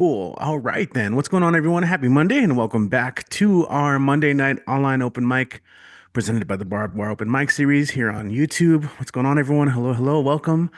Cool. All right, then. What's going on, everyone? Happy Monday, and welcome back to our Monday night online open mic presented by the Barbed Open Mic series here on YouTube. What's going on, everyone? Hello, hello, welcome.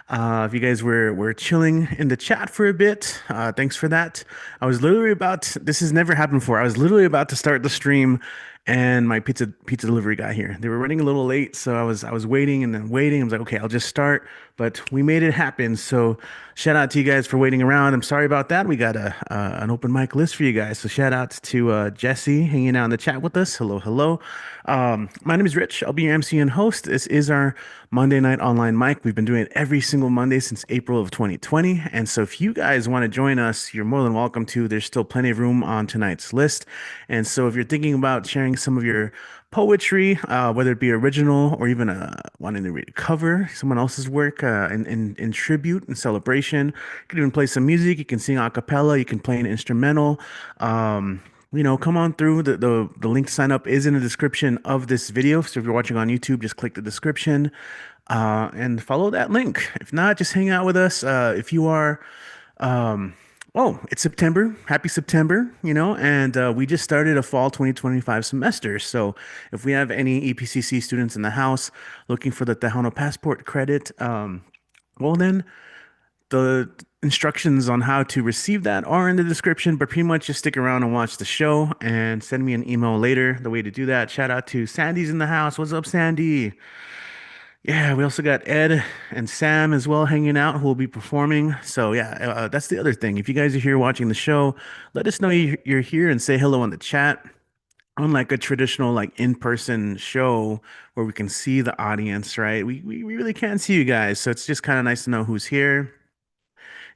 If you guys were chilling in the chat for a bit, thanks for that. I was literally about this has never happened before. I was literally about to start the stream, and my pizza delivery guy here. They were running a little late, so I was waiting and then waiting. I was like, okay, I'll just start, but we made it happen. So shout out to you guys for waiting around. I'm sorry about that. We got a an open mic list for you guys. So shout out to Jesse hanging out in the chat with us. Hello, hello. My name is Rich. I'll be your MC and host. This is our Monday night online mic. We've been doing it every single Monday since April of 2020. And so if you guys want to join us, you're more than welcome to. There's still plenty of room on tonight's list. And so if you're thinking about sharing some of your poetry, whether it be original or even wanting to read a cover, someone else's work in tribute and celebration. You can even play some music. You can sing a cappella. You can play an instrumental. Come on through. The link to sign up is in the description of this video. So if you're watching on YouTube, just click the description and follow that link. If not, just hang out with us. If you are Oh, it's September. Happy September, and we just started a fall 2025 semester. So if we have any EPCC students in the house looking for the Tejano passport credit, well, then the instructions on how to receive that are in the description, but pretty much just stick around and watch the show and send me an email later. The way to do that, shout out to Sandy's in the house. What's up, Sandy? Yeah, we also got Ed and Sam as well hanging out who will be performing. So yeah, that's the other thing. If you guys are here watching the show, let us know you're here and say hello in the chat. Unlike a traditional like in-person show where we can see the audience, right? We really can't see you guys. So it's just kind of nice to know who's here.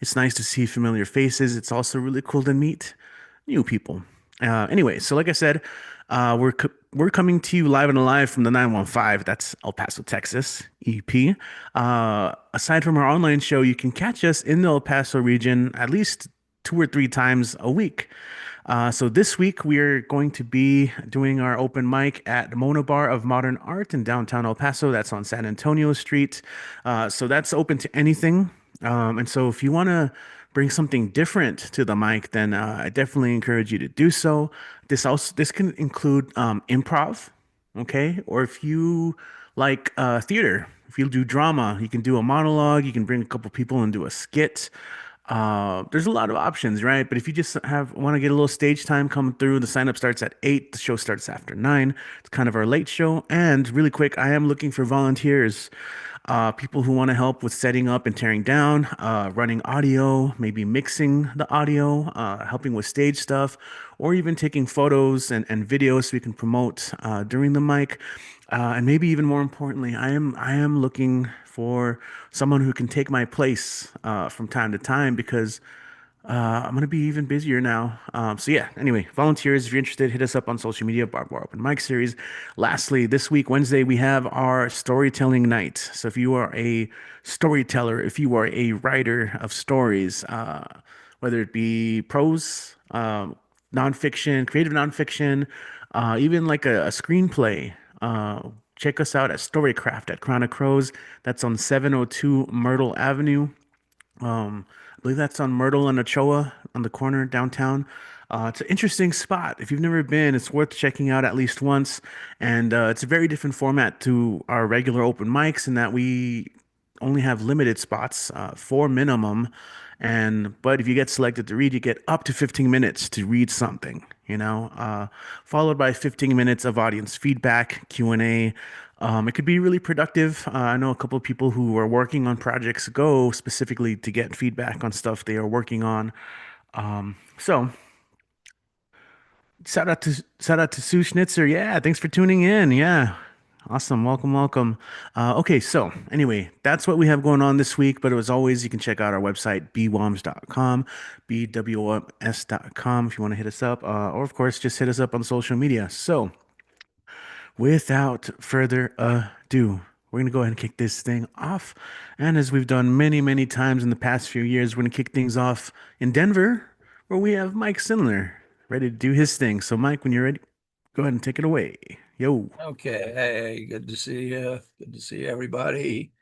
It's nice to see familiar faces. It's also really cool to meet new people. Anyway, so like I said, we're coming to you live and alive from the 915. That's El Paso, Texas, EP. Aside from our online show, you can catch us in the El Paso region at least 2 or 3 times a week. So this week we're going to be doing our open mic at the Mona Bar of Modern Art in downtown El Paso. That's on San Antonio Street. So that's open to anything. And so if you want to bring something different to the mic, then I definitely encourage you to do so. This can include improv, okay? Or if you like theater, if you do drama, you can do a monologue. You can bring a couple people and do a skit. There's a lot of options, right? But if you just want to get a little stage time coming through, the sign up starts at 8. The show starts after 9. It's kind of our late show. And really quick, I am looking for volunteers, people who want to help with setting up and tearing down, running audio, maybe mixing the audio, helping with stage stuff, or even taking photos and videos so we can promote during the mic. And maybe even more importantly, I am looking for someone who can take my place from time to time because I'm gonna be even busier now. So yeah. Anyway, volunteers, if you're interested, hit us up on social media. Barbed Open Mic Series. Lastly, this week Wednesday we have our storytelling night. So if you are a storyteller, if you are a writer of stories, whether it be prose, nonfiction, creative nonfiction, even like a screenplay. Check us out at Storycraft at Crown of Crows. That's on 702 Myrtle Avenue. I believe that's on Myrtle and Ochoa on the corner downtown. It's an interesting spot. If you've never been, it's worth checking out at least once. And it's a very different format to our regular open mics in that we only have limited spots, 4 minimum. But if you get selected to read, you get up to 15 minutes to read something, followed by 15 minutes of audience feedback, Q&A. It could be really productive. I know a couple of people who are working on projects go specifically to get feedback on stuff they are working on. So shout out to Sue Schnitzer. Yeah, thanks for tuning in. Yeah. Awesome. Welcome, welcome. Okay, so anyway, that's what we have going on this week. But as always, you can check out our website, bwoms.com, BWOMS.com if you want to hit us up. Or of course, just hit us up on social media. So without further ado, we're going to go ahead and kick this thing off. And as we've done many, many times in the past few years, we're going to kick things off in Denver, where we have Mike Sindler ready to do his thing. So, Mike, when you're ready, go ahead and take it away. Yo. Okay, hey, good to see you. Good to see everybody.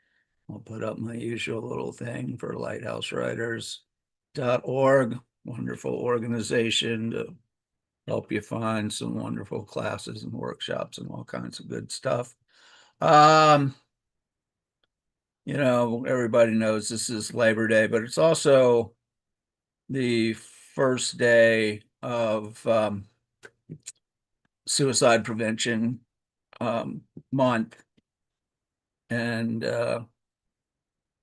I'll put up my usual little thing for lighthousewriters.org. wonderful organization to help you find some wonderful classes and workshops and all kinds of good stuff. Um, everybody knows this is Labor Day, but it's also the first day of suicide prevention month. And,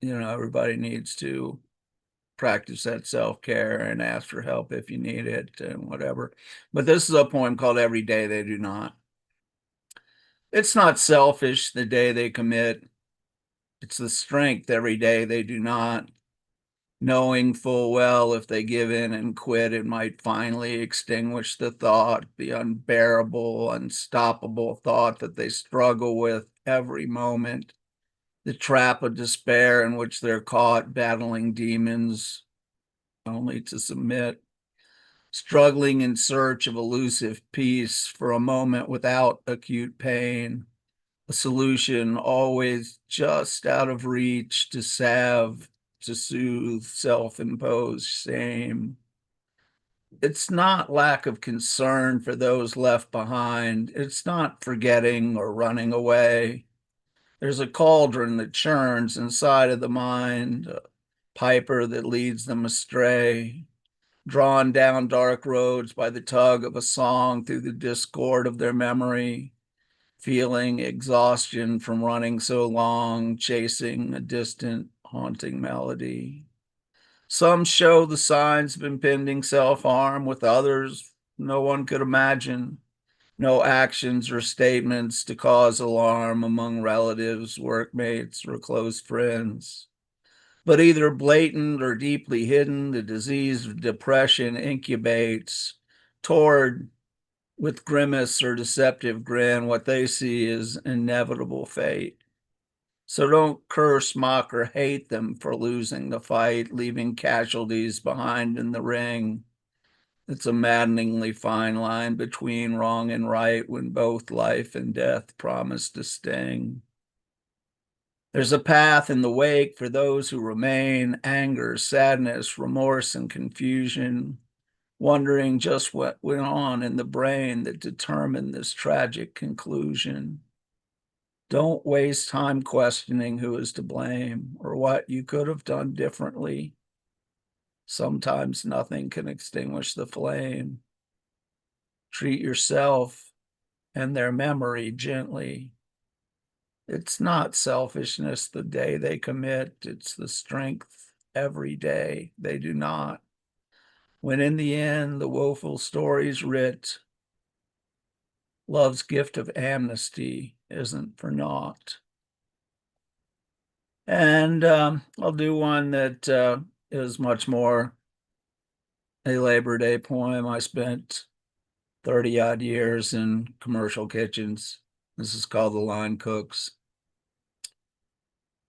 everybody needs to practice that self-care and ask for help if you need it and whatever. But this is a poem called Every Day They Do Not. It's not selfish the day they commit. It's the strength every day they do not, knowing full well if they give in and quit, it might finally extinguish the thought, the unbearable, unstoppable thought that they struggle with every moment, the trap of despair in which they're caught battling demons only to submit, struggling in search of elusive peace for a moment without acute pain, a solution always just out of reach to salve, to soothe self-imposed shame. It's not lack of concern for those left behind. It's not forgetting or running away. There's a cauldron that churns inside of the mind, a piper that leads them astray, drawn down dark roads by the tug of a song through the discord of their memory, feeling exhaustion from running so long, chasing a distant, haunting melody. Some show the signs of impending self-harm, with others no one could imagine. No actions or statements to cause alarm among relatives, workmates, or close friends. But either blatant or deeply hidden, the disease of depression incubates toward, with grimace or deceptive grin, what they see is inevitable fate. So don't curse, mock, or hate them for losing the fight, leaving casualties behind in the ring. It's a maddeningly fine line between wrong and right when both life and death promise to sting. There's a path in the wake for those who remain, anger, sadness, remorse, and confusion, wondering just what went on in the brain that determined this tragic conclusion. Don't waste time questioning who is to blame or what you could have done differently. Sometimes nothing can extinguish the flame. Treat yourself and their memory gently. It's not selfishness the day they commit, it's the strength every day they do not. When in the end the woeful story's writ, love's gift of amnesty isn't for naught. And I'll do one that is much more a Labor Day poem. I spent 30 odd years in commercial kitchens. This is called The Line Cooks.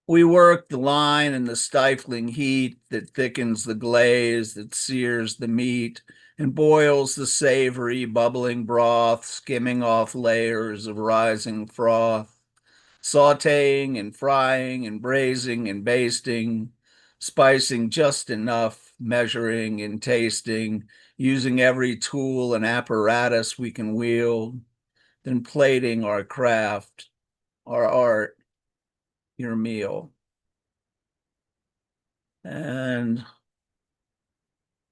We work the line in the stifling heat that thickens the glaze, that sears the meat, and boils the savory, bubbling broth, skimming off layers of rising froth, sauteing and frying and braising and basting, spicing just enough, measuring and tasting, using every tool and apparatus we can wield, then plating our craft, our art, your meal. And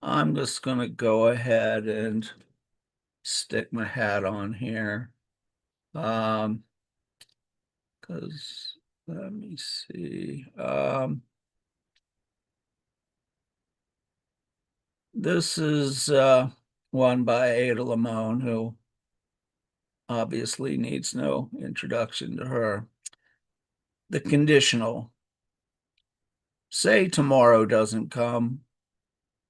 I'm just going to go ahead and stick my hat on here. Because let me see. This is one by Ada Limon, who obviously needs no introduction to her. The conditional. Say tomorrow doesn't come.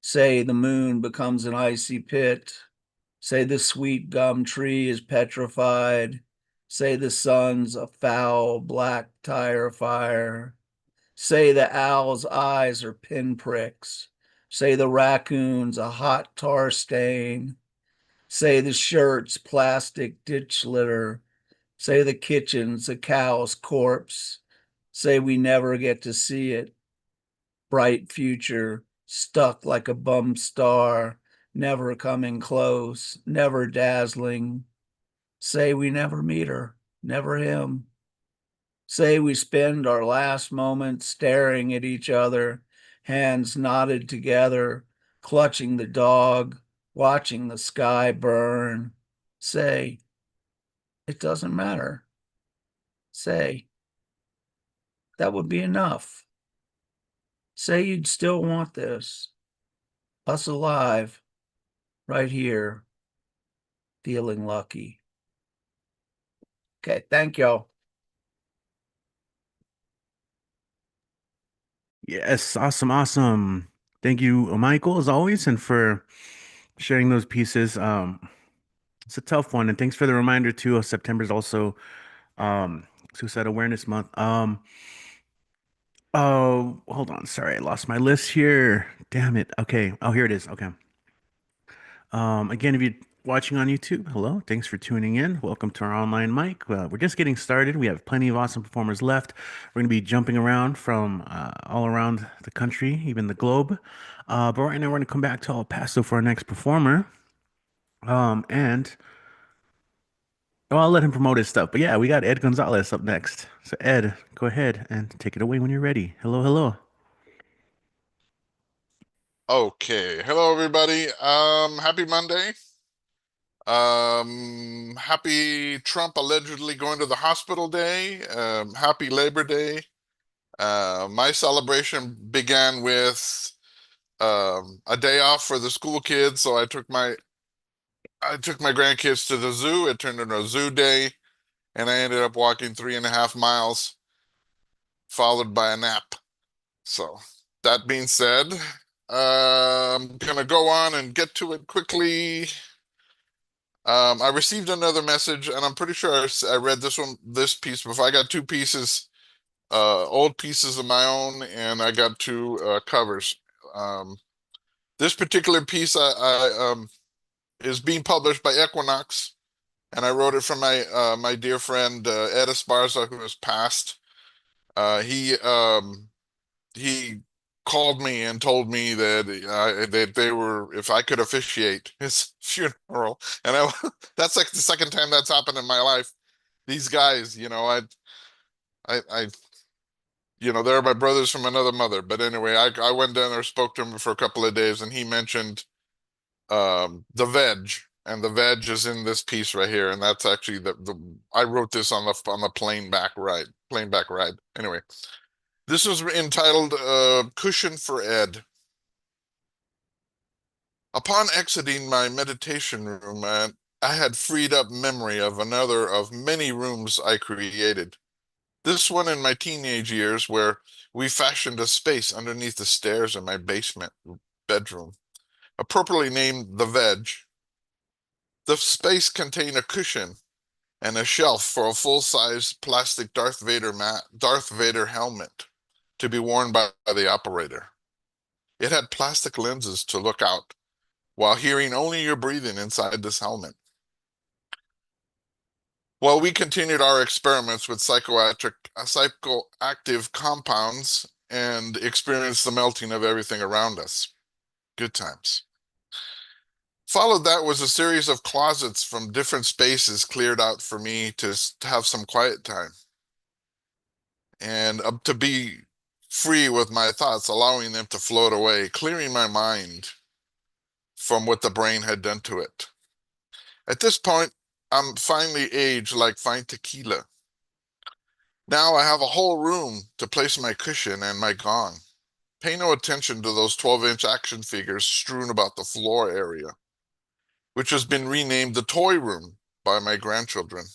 Say the moon becomes an icy pit. Say the sweet gum tree is petrified. Say the sun's a foul black tire fire. Say the owl's eyes are pinpricks. Say the raccoon's a hot tar stain. Say the shirt's plastic ditch litter. Say the kitchen's a cow's corpse. Say we never get to see it. Bright future, stuck like a bum star, never coming close, never dazzling. Say we never meet her, never him. Say we spend our last moments staring at each other, hands knotted together, clutching the dog, watching the sky burn. Say, it doesn't matter. Say, that would be enough. Say you'd still want this. Us alive, right here, feeling lucky. Okay, thank you. Yes, awesome, awesome. Thank you, Michael, as always, and for sharing those pieces. It's a tough one, and thanks for the reminder too. September is also Suicide Awareness Month. Oh, hold on. Sorry, I lost my list here. Damn it. Okay. Oh, here it is. Okay. Again, if you're watching on YouTube, hello. Thanks for tuning in. Welcome to our online mic. We're just getting started. We have plenty of awesome performers left. We're going to be jumping around from all around the country, even the globe. But right now, we're going to come back to El Paso for our next performer. And well, I'll let him promote his stuff. But yeah, we got Ed Gonzalez up next. So Ed, go ahead and take it away when you're ready. Hello, hello. Okay. Hello, everybody. Happy Monday. Happy Trump allegedly going to the hospital day. Happy Labor Day. My celebration began with a day off for the school kids, so I took my grandkids to the zoo. It turned into a zoo day, and I ended up walking 3.5 miles, followed by a nap. So that being said, I'm gonna go on and get to it quickly. I received another message, and I'm pretty sure I read this piece before. I got two pieces, old pieces of my own, and I got two covers. Um, this particular piece is being published by Equinox, and I wrote it from my dear friend Ed Esparza, who has passed. He called me and told me that they were, if I could officiate his funeral, and that's like the second time that's happened in my life. These guys, I they're my brothers from another mother. But anyway, I went down there, spoke to him for a couple of days, and he mentioned the veg, and the veg is in this piece right here, and that's actually the I wrote this on the plane back ride. Anyway. This was entitled Cushion for Ed. Upon exiting my meditation room, I had freed up memory of another of many rooms I created. This one in my teenage years, where we fashioned a space underneath the stairs in my basement bedroom, appropriately named the Veg. The space contained a cushion and a shelf for a full-size plastic Darth Vader helmet to be worn by the operator. It had plastic lenses to look out, while hearing only your breathing inside this helmet. While we continued our experiments with psychoactive compounds and experienced the melting of everything around us. Good times. Followed that was a series of closets from different spaces cleared out for me to have some quiet time. And to be free with my thoughts, allowing them to float away, clearing my mind from what the brain had done to it. At this point, I'm finally aged like fine tequila. Now I have a whole room to place my cushion and my gong. Pay no attention to those 12-inch action figures strewn about the floor area, which has been renamed the toy room by my grandchildren.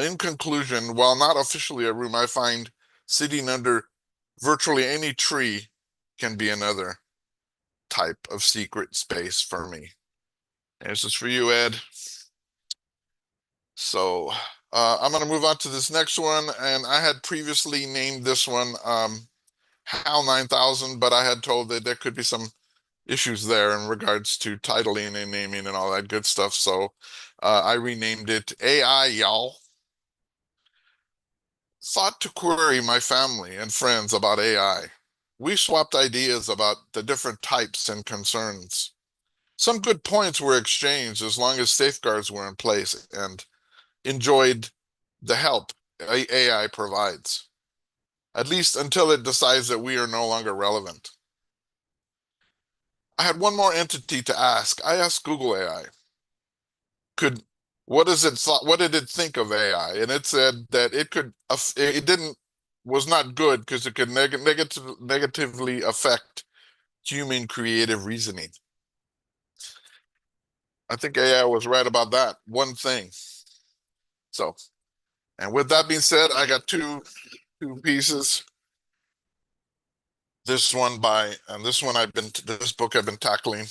In conclusion, while not officially a room, I find sitting under virtually any tree can be another type of secret space for me. And this is for you, Ed. So I'm going to move on to this next one. And I had previously named this one HAL 9000, but I had told that there could be some issues there in regards to titling and naming and all that good stuff. So I renamed it AI Y'all. Thought to query my family and friends about AI. We swapped ideas about the different types and concerns. Some good points were exchanged as long as safeguards were in place, and enjoyed the help AI provides, at least until it decides that we are no longer relevant. I had one more entity to ask. I asked Google AI, could what did it think of AI? And it said that it didn't was not good because it could negatively affect human creative reasoning. I think AI was right about that one thing. So, and with that being said, I got two pieces. This one this book I've been tackling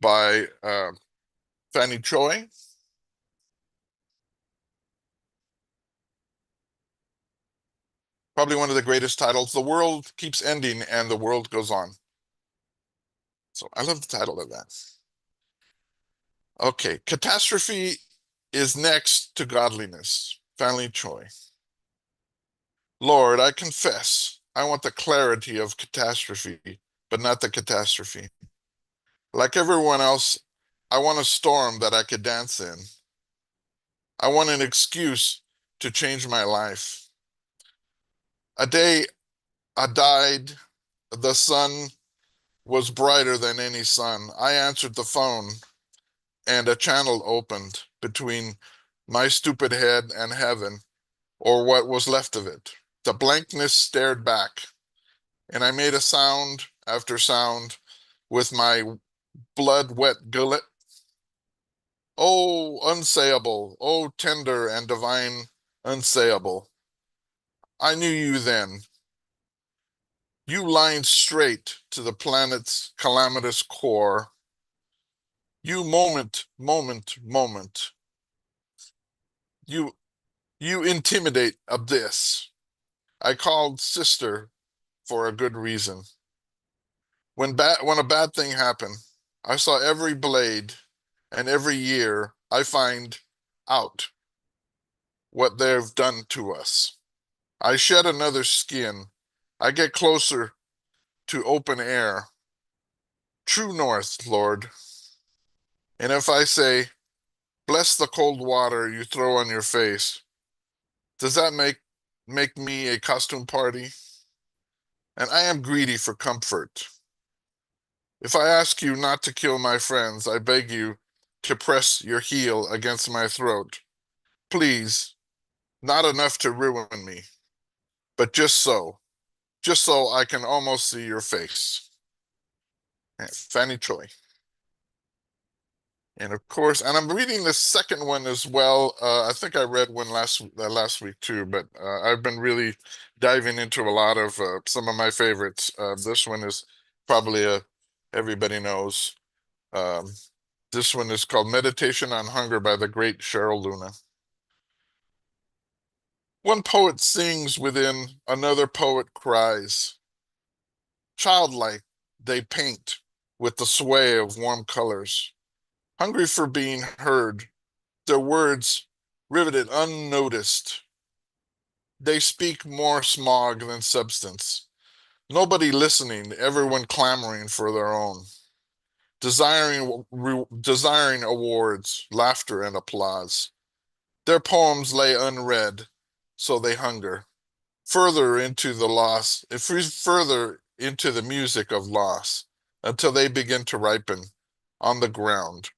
by Fanny Choi. Probably one of the greatest titles. The world keeps ending and the world goes on. So I love the title of that. Okay, catastrophe is next to godliness. Fanny Choi. Lord, I confess, I want the clarity of catastrophe, but not the catastrophe. Like everyone else, I want a storm that I could dance in. I want an excuse to change my life. A day I died, the sun was brighter than any sun. I answered the phone and a channel opened between my stupid head and heaven, or what was left of it. The blankness stared back, and I made a sound after sound with my blood-wet gullet. Oh, unsayable, oh, tender and divine, unsayable. I knew you then. You lined straight to the planet's calamitous core. You moment. You intimidate abyss. I called sister for a good reason. When a bad thing happened, I saw every blade, and every year I find out what they've done to us. I shed another skin. I get closer to open air. True north, Lord. And if I say, bless the cold water you throw on your face, does that make me a costume party? And I am greedy for comfort. If I ask you not to kill my friends, I beg you to press your heel against my throat. Please, not enough to ruin me, but just so I can almost see your face. Fanny Choi. And of course, and I'm reading the second one as well. I think I read one last week too, but I've been really diving into a lot of some of my favorites. This one is probably everybody knows. This one is called Meditation on Hunger by the great Cheryl Luna. One poet sings within, another poet cries. Childlike, they paint with the sway of warm colors. Hungry for being heard, their words riveted unnoticed. They speak more smog than substance. Nobody listening, everyone clamoring for their own. Desiring awards, laughter, and applause. Their poems lay unread, so they hunger. Further into the music of loss, until they begin to ripen on the ground.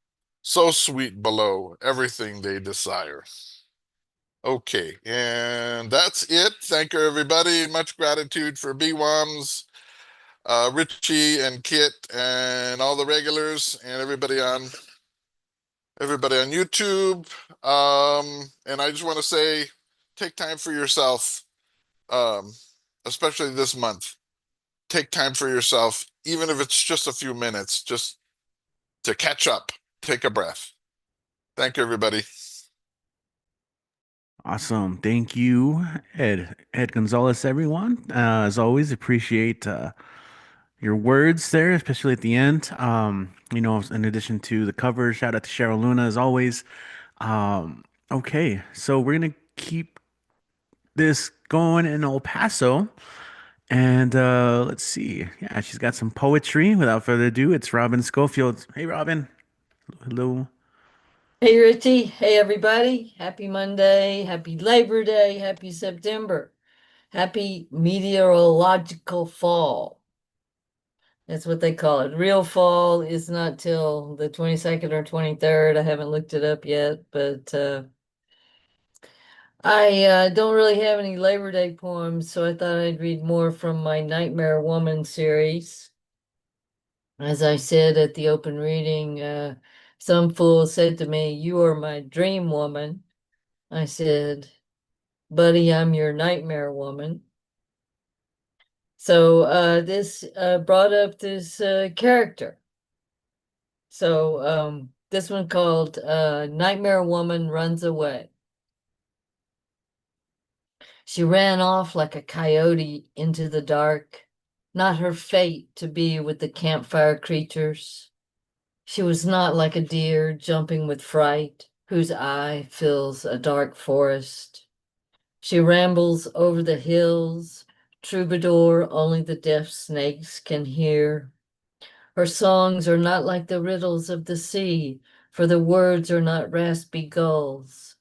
So sweet below everything they desire. Okay, and that's it. Thank you, everybody. Much gratitude for BWOMS, Richie and Kit, and all the regulars, and everybody on YouTube. And I just want to say, take time for yourself, especially this month. Take time for yourself, even if it's just a few minutes, just to catch up, take a breath. Thank you, everybody. Awesome. Thank you, Ed Gonzalez, everyone. As always, appreciate your words there, especially at the end. In addition to the cover, shout out to Cheryl Luna as always. Okay, so we're gonna keep this going in El Paso. And let's see. Yeah, she's got some poetry. Without further ado, it's Robin Schofield. Hey, Robin. Hello. Hey Richie, hey everybody. Happy Monday, happy Labor Day, happy September, happy meteorological fall. That's what they call it. Real fall is not till the 22nd or 23rd. I haven't looked it up yet, but I don't really have any Labor Day poems, so I thought I'd read more from my Nightmare Woman series. As I said at the open reading, some fool said to me, "You are my dream woman." I said, "Buddy, I'm your nightmare woman." So this brought up this character. So this one called Nightmare Woman Runs Away. She ran off like a coyote into the dark, not her fate to be with the campfire creatures. She was not like a deer jumping with fright, whose eye fills a dark forest. She rambles over the hills, troubadour only the deaf snakes can hear. Her songs are not like the riddles of the sea, for the words are not raspy gulls.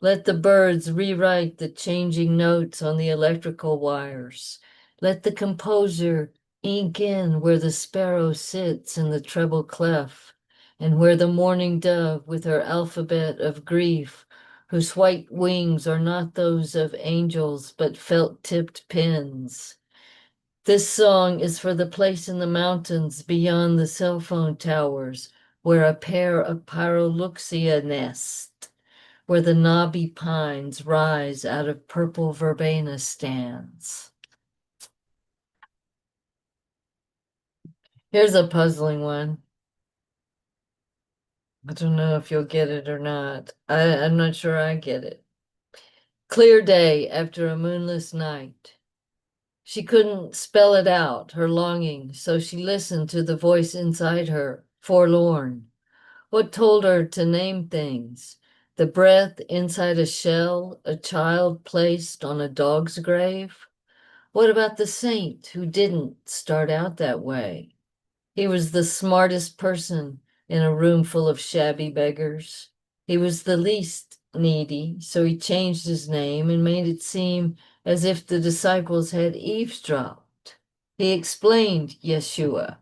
Let the birds rewrite the changing notes on the electrical wires. Let the composer ink in where the sparrow sits in the treble clef, and where the mourning dove with her alphabet of grief, whose white wings are not those of angels but felt-tipped pins. This song is for the place in the mountains beyond the cell phone towers, where a pair of pyroluxia nest, where the knobby pines rise out of purple verbena stands. Here's a puzzling one. I don't know if you'll get it or not. I'm not sure I get it. Clear day after a moonless night. She couldn't spell it out, her longing, so she listened to the voice inside her, forlorn. What told her to name things? The breath inside a shell, a child placed on a dog's grave? What about the saint who didn't start out that way? He was the smartest person in a room full of shabby beggars. He was the least needy, so he changed his name and made it seem as if the disciples had eavesdropped. He explained Yeshua.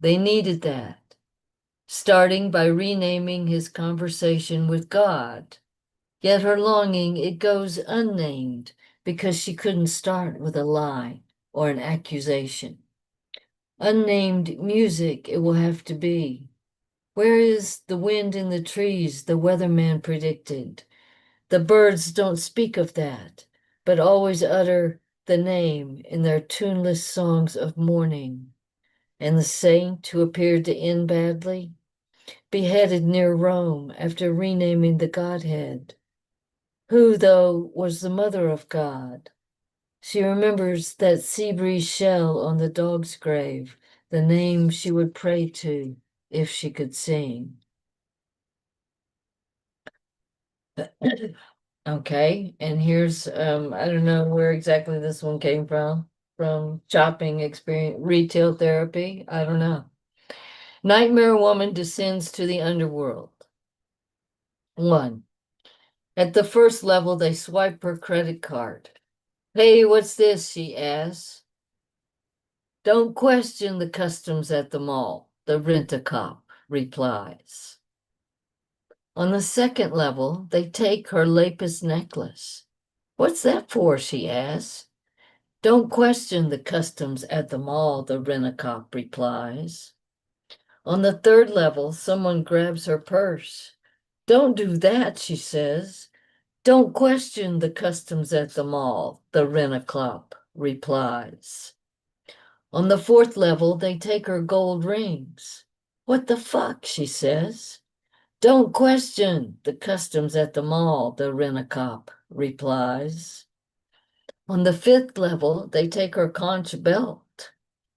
They needed that, starting by renaming his conversation with God. Yet her longing, it goes unnamed because she couldn't start with a lie or an accusation. Unnamed music it will have to be. Where is the wind in the trees the weatherman predicted? The birds don't speak of that, but always utter the name in their tuneless songs of mourning. And the saint who appeared to end badly, beheaded near Rome after renaming the Godhead. Who, though, was the mother of God? She remembers that sea breeze shell on the dog's grave, the name she would pray to if she could sing. Okay, and here's I don't know where exactly this one came from chopping experience, retail therapy, I don't know. Nightmare woman descends to the underworld. 1. At the first level, they swipe her credit card. "Hey, what's this?" she asks. "Don't question the customs at the mall," the rent-a-cop replies. On the second level, they take her lapis necklace. "What's that for?" she asks. "Don't question the customs at the mall," the rent-a-cop replies. On the third level, someone grabs her purse. "Don't do that," she says. "Don't question the customs at the mall," the rent-a-cop replies. On the fourth level, they take her gold rings. "What the fuck?" she says. "Don't question the customs at the mall," the rent-a-cop replies. On the fifth level, they take her conch belt.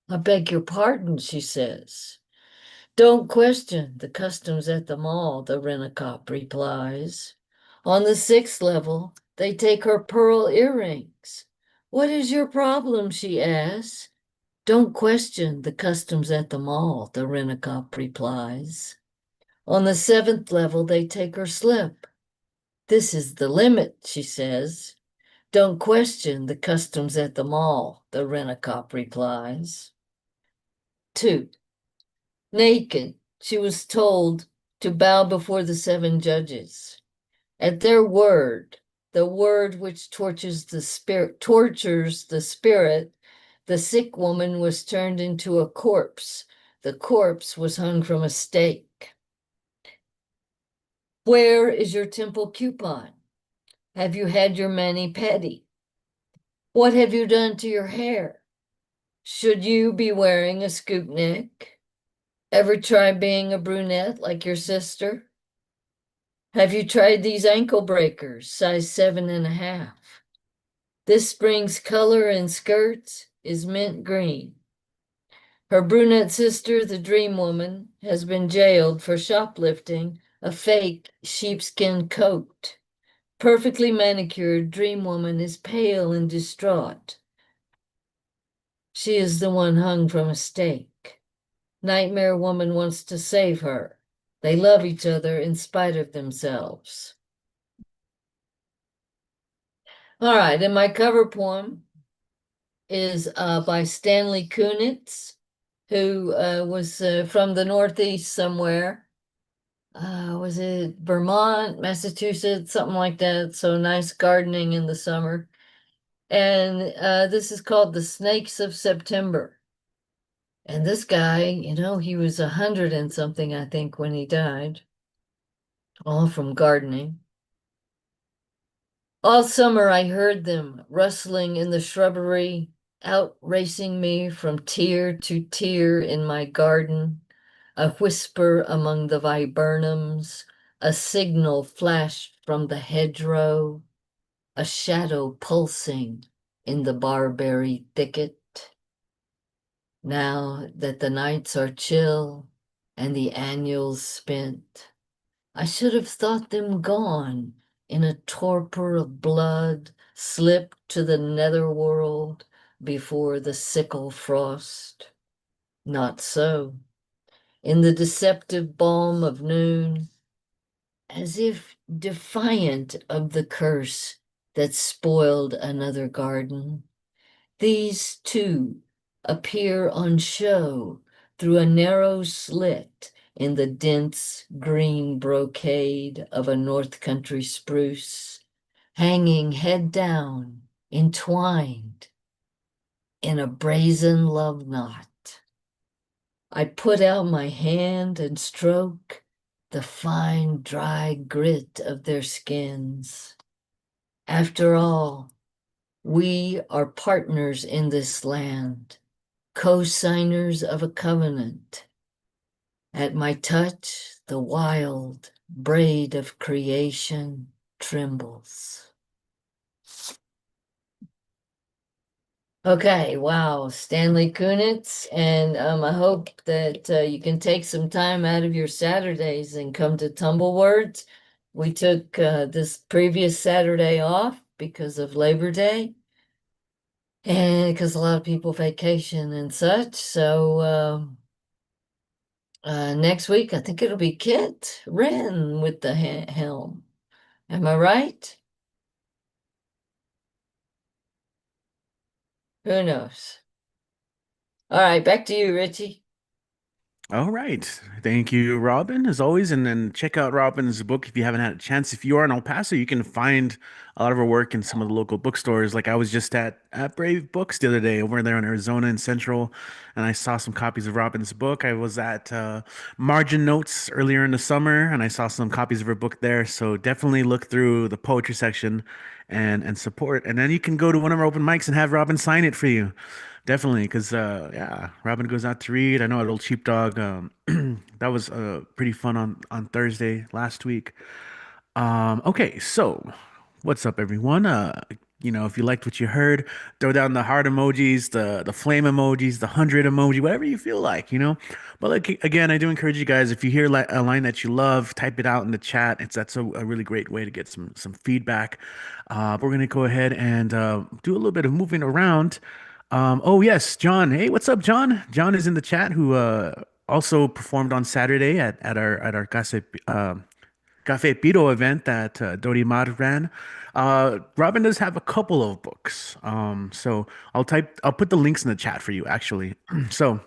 "I beg your pardon," she says. "Don't question the customs at the mall," the rent-a-cop replies. On the sixth level, they take her pearl earrings. What is your problem? She asks. Don't question the customs at the mall, the rent-a-cop replies. On the 7th level, they take her slip. This is the limit, she says. Don't question the customs at the mall, the rent-a-cop replies. 2. Naked, she was told to bow before the 7 judges. At their word, the word which tortures the spirit, the sick woman was turned into a corpse. The corpse was hung from a stake. Where is your temple coupon? Have you had your mani-pedi? What have you done to your hair? Should you be wearing a scoop neck? Ever try being a brunette like your sister? Have you tried these ankle breakers, size 7.5? This spring's color in skirts is mint green. Her brunette sister, the dream woman, has been jailed for shoplifting a fake sheepskin coat. Perfectly manicured dream woman is pale and distraught. She is the one hung from a stake. Nightmare woman wants to save her. They love each other in spite of themselves. All right, and my cover poem is by Stanley Kunitz, who was from the Northeast somewhere. Was it Vermont, Massachusetts, something like that? So nice gardening in the summer. And this is called The Snakes of September. And this guy, he was 100 and something, I think, when he died, all from gardening. All summer I heard them rustling in the shrubbery, out racing me from tier to tier in my garden, a whisper among the viburnums, a signal flashed from the hedgerow, a shadow pulsing in the barberry thicket. Now that the nights are chill and the annuals spent, I should have thought them gone in a torpor of blood, slipped to the netherworld before the sickle frost. Not so. In the deceptive balm of noon, as if defiant of the curse that spoiled another garden, these two appear on show through a narrow slit in the dense green brocade of a North Country spruce, hanging head down, entwined in a brazen love knot. I put out my hand and stroke the fine, dry grit of their skins. After all, we are partners in this land, co-signers of a covenant. At my touch, the wild braid of creation trembles. Okay, wow, Stanley Kunitz, and I hope that you can take some time out of your Saturdays and come to Tumblewords. We took this previous Saturday off because of Labor Day, and because a lot of people vacation and such. So next week, I think it'll be Kit Wren with the helm. Am I right? Who knows? All right, back to you, Richie. All right. Thank you, Robin, as always. And then check out Robin's book if you haven't had a chance. If you are in El Paso, you can find a lot of her work in some of the local bookstores. Like I was just at Brave Books the other day over there in Arizona and Central, and I saw some copies of Robin's book. I was at Margin Notes earlier in the summer, and I saw some copies of her book there. So definitely look through the poetry section and support. And then you can go to one of our open mics and have Robin sign it for you. Definitely, because yeah, Robin goes out to read. I know at Old Sheepdog, that was pretty fun on Thursday last week. Okay, so what's up, everyone? if you liked what you heard, throw down the heart emojis, the flame emojis, the 100 emoji, whatever you feel like. But like again, I do encourage you guys, if you hear a line that you love, type it out in the chat. That's a really great way to get some feedback. We're gonna go ahead and do a little bit of moving around. Oh yes, John. Hey, what's up, John? John is in the chat who also performed on Saturday at our Cafe Piro event that Dorimar ran. Robin does have a couple of books. So I'll put the links in the chat for you actually. So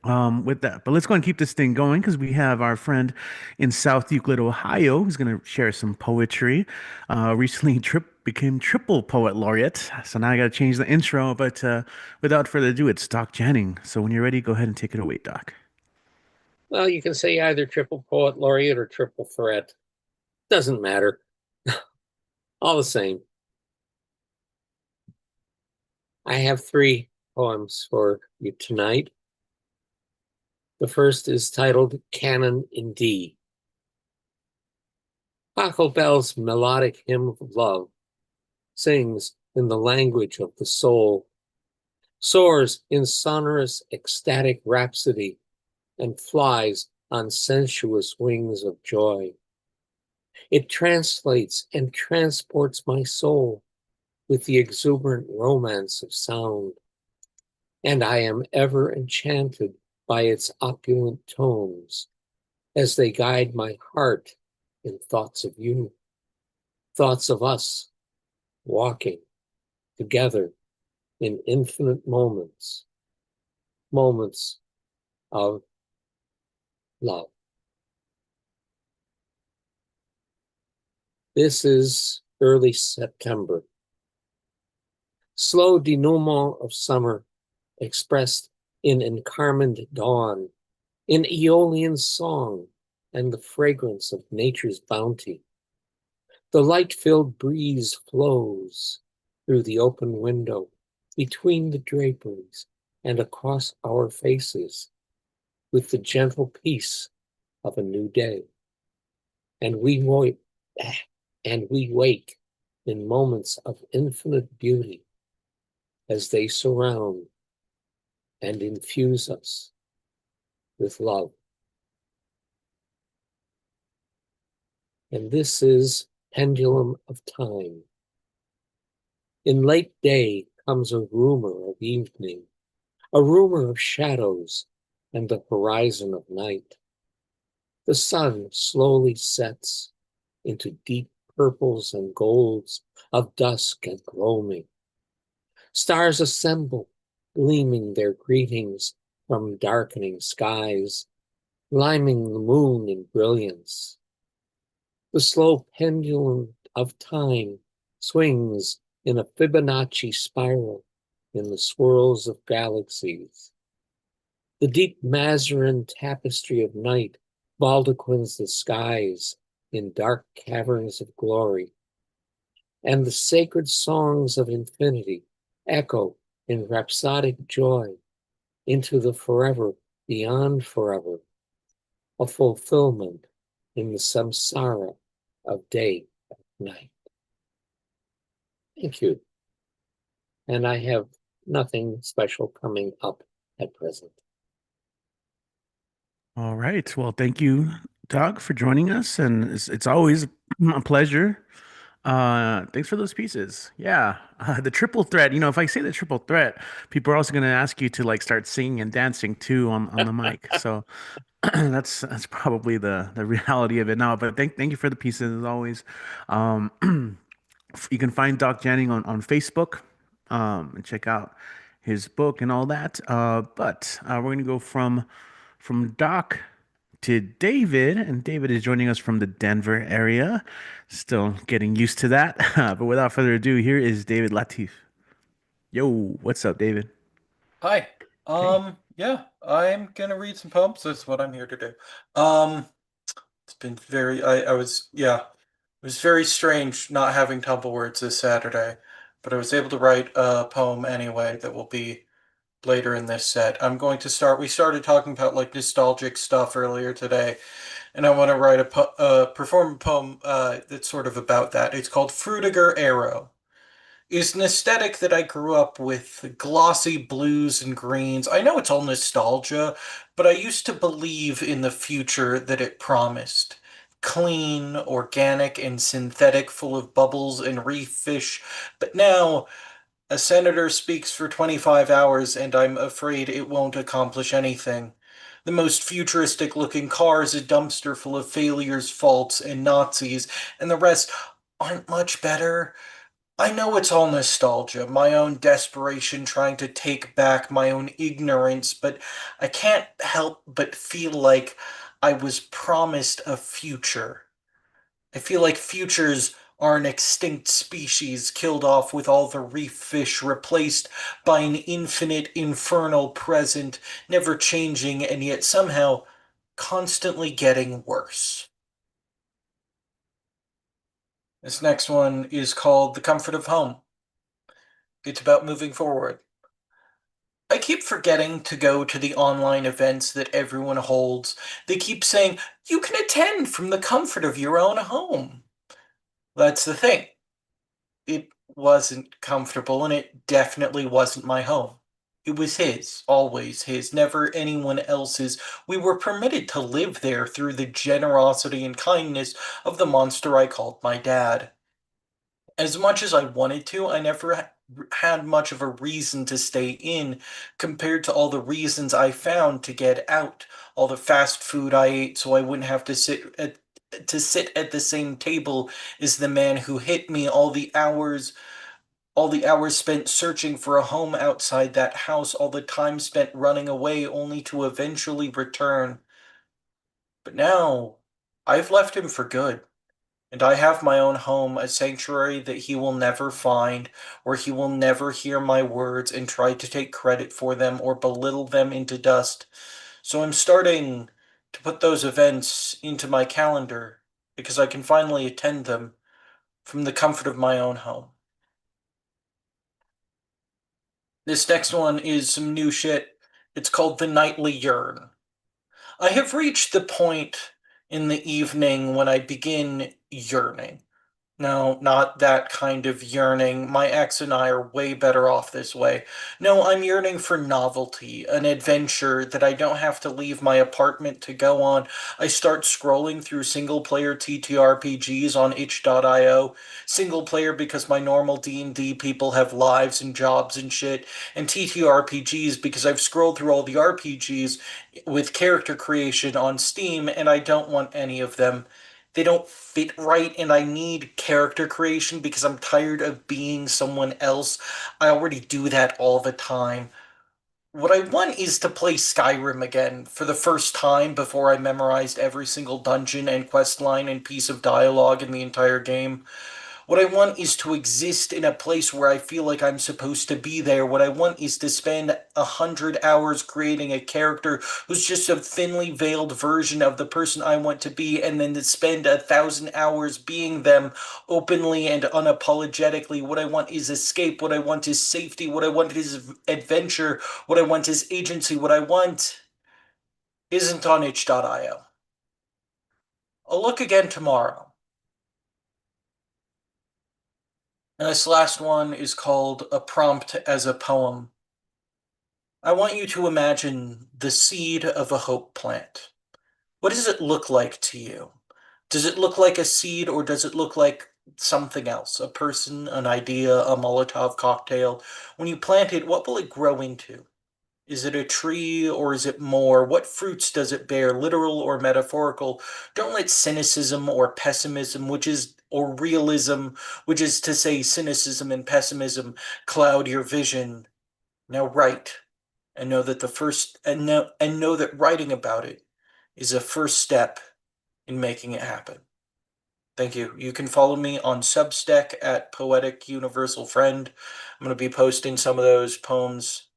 with that, but let's go and keep this thing going because we have our friend in South Euclid, Ohio, who's going to share some poetry. Recently became triple poet laureate. So now I got to change the intro, but without further ado, it's Doc Janning. So when you're ready, go ahead and take it away, Doc. Well, you can say either triple poet laureate or triple threat. Doesn't matter. All the same. I have 3 poems for you tonight. The first is titled Canon in D. Paco Bell's melodic hymn of love sings in the language of the soul, soars in sonorous ecstatic rhapsody, and flies on sensuous wings of joy. It translates and transports my soul with the exuberant romance of sound, and I am ever enchanted by its opulent tones as they guide my heart in thoughts of you, thoughts of us walking together in infinite moments, moments of love. This is early September. Slow denouement of summer expressed in encarmined dawn, in Aeolian song and the fragrance of nature's bounty. The light-filled breeze flows through the open window, between the draperies and across our faces, with the gentle peace of a new day. And we wake in moments of infinite beauty as they surround and infuse us with love. And this is Pendulum of Time. In late day comes a rumor of evening, a rumor of shadows and the horizon of night. The sun slowly sets into deep purples and golds of dusk and gloaming. Stars assemble, gleaming their greetings from darkening skies, limning the moon in brilliance. The slow pendulum of time swings in a Fibonacci spiral in the swirls of galaxies. The deep Mazarin tapestry of night baldaquins the skies in dark caverns of glory, and the sacred songs of infinity echo in rhapsodic joy into the forever beyond forever, a fulfillment in the samsara of day and night. Thank you. And I have nothing special coming up at present. All right. Well, thank you, Doc, for joining us, and it's always a pleasure. Thanks for those pieces. Yeah, the triple threat. If I say the triple threat, people are also going to ask you to like start singing and dancing too on the mic. So that's probably the reality of it now. But thank you for the pieces as always. Um, you can find Doc Janning on Facebook, and check out his book and all that. But we're going to go from Doc to David, and David is joining us from the Denver area. Still getting used to that. But without further ado, here is David Latif. Yo, what's up, David? Hi. Okay. Yeah, I'm gonna read some poems. That's what I'm here to do. It's been it was very strange not having tumble words this Saturday, but I was able to write a poem anyway that will be later in this set. We started talking about like nostalgic stuff earlier today, and I want to perform a poem that's sort of about that. It's called Frutiger Arrow. is an aesthetic that I grew up with, glossy blues and greens. I know it's all nostalgia, but I used to believe in the future that it promised. Clean, organic, and synthetic, full of bubbles and reef fish. But now, a senator speaks for 25 hours, and I'm afraid it won't accomplish anything. The most futuristic looking car is a dumpster full of failures, faults, and Nazis, and the rest aren't much better. I know it's all nostalgia, my own desperation trying to take back my own ignorance, but I can't help but feel like I was promised a future. I feel like futures are an extinct species killed off with all the reef fish replaced by an infinite infernal present, never changing and yet somehow constantly getting worse. This next one is called The Comfort of Home. It's about moving forward. I keep forgetting to go to the online events that everyone holds. They keep saying, you can attend from the comfort of your own home. That's the thing. It wasn't comfortable and it definitely wasn't my home. It was his, always his, never anyone else's. We were permitted to live there through the generosity and kindness of the monster I called my dad. As much as I wanted to, I never had much of a reason to stay in compared to all the reasons I found to get out. All the fast food I ate so I wouldn't have to sit at the same table as the man who hit me, all the hours spent searching for a home outside that house, all the time spent running away only to eventually return. But now I've left him for good. And I have my own home, a sanctuary that he will never find, where he will never hear my words and try to take credit for them or belittle them into dust. So I'm starting to put those events into my calendar because I can finally attend them from the comfort of my own home. This next one is some new shit. It's called The Nightly Yearn. I have reached the point in the evening when I begin yearning. No, not that kind of yearning. My ex and I are way better off this way. No, I'm yearning for novelty, an adventure that I don't have to leave my apartment to go on. I start scrolling through single-player TTRPGs on itch.io. Single player because my normal D&D people have lives and jobs and shit, and TTRPGs because I've scrolled through all the RPGs with character creation on Steam, and I don't want any of them. They don't fit right, and I need character creation because I'm tired of being someone else. I already do that all the time. What I want is to play Skyrim again for the first time before I memorized every single dungeon and quest line and piece of dialogue in the entire game. What I want is to exist in a place where I feel like I'm supposed to be there. What I want is to spend 100 hours creating a character who's just a thinly veiled version of the person I want to be, and then to spend 1,000 hours being them openly and unapologetically. What I want is escape. What I want is safety. What I want is adventure. What I want is agency. What I want isn't on itch.io. I'll look again tomorrow. And this last one is called A Prompt as a Poem. I want you to imagine the seed of a hope plant. What does it look like to you? Does it look like a seed or does it look like something else? A person, an idea, a Molotov cocktail? When you plant it, what will it grow into? Is it a tree or is it more? What fruits does it bear, literal or metaphorical? Don't let cynicism or pessimism, or realism, which is to say cynicism and pessimism, cloud your vision. Now write and know that know that writing about it is a first step in making it happen. Thank you. You can follow me on Substack at Poetic Universal Friend. I'm going to be posting some of those poems.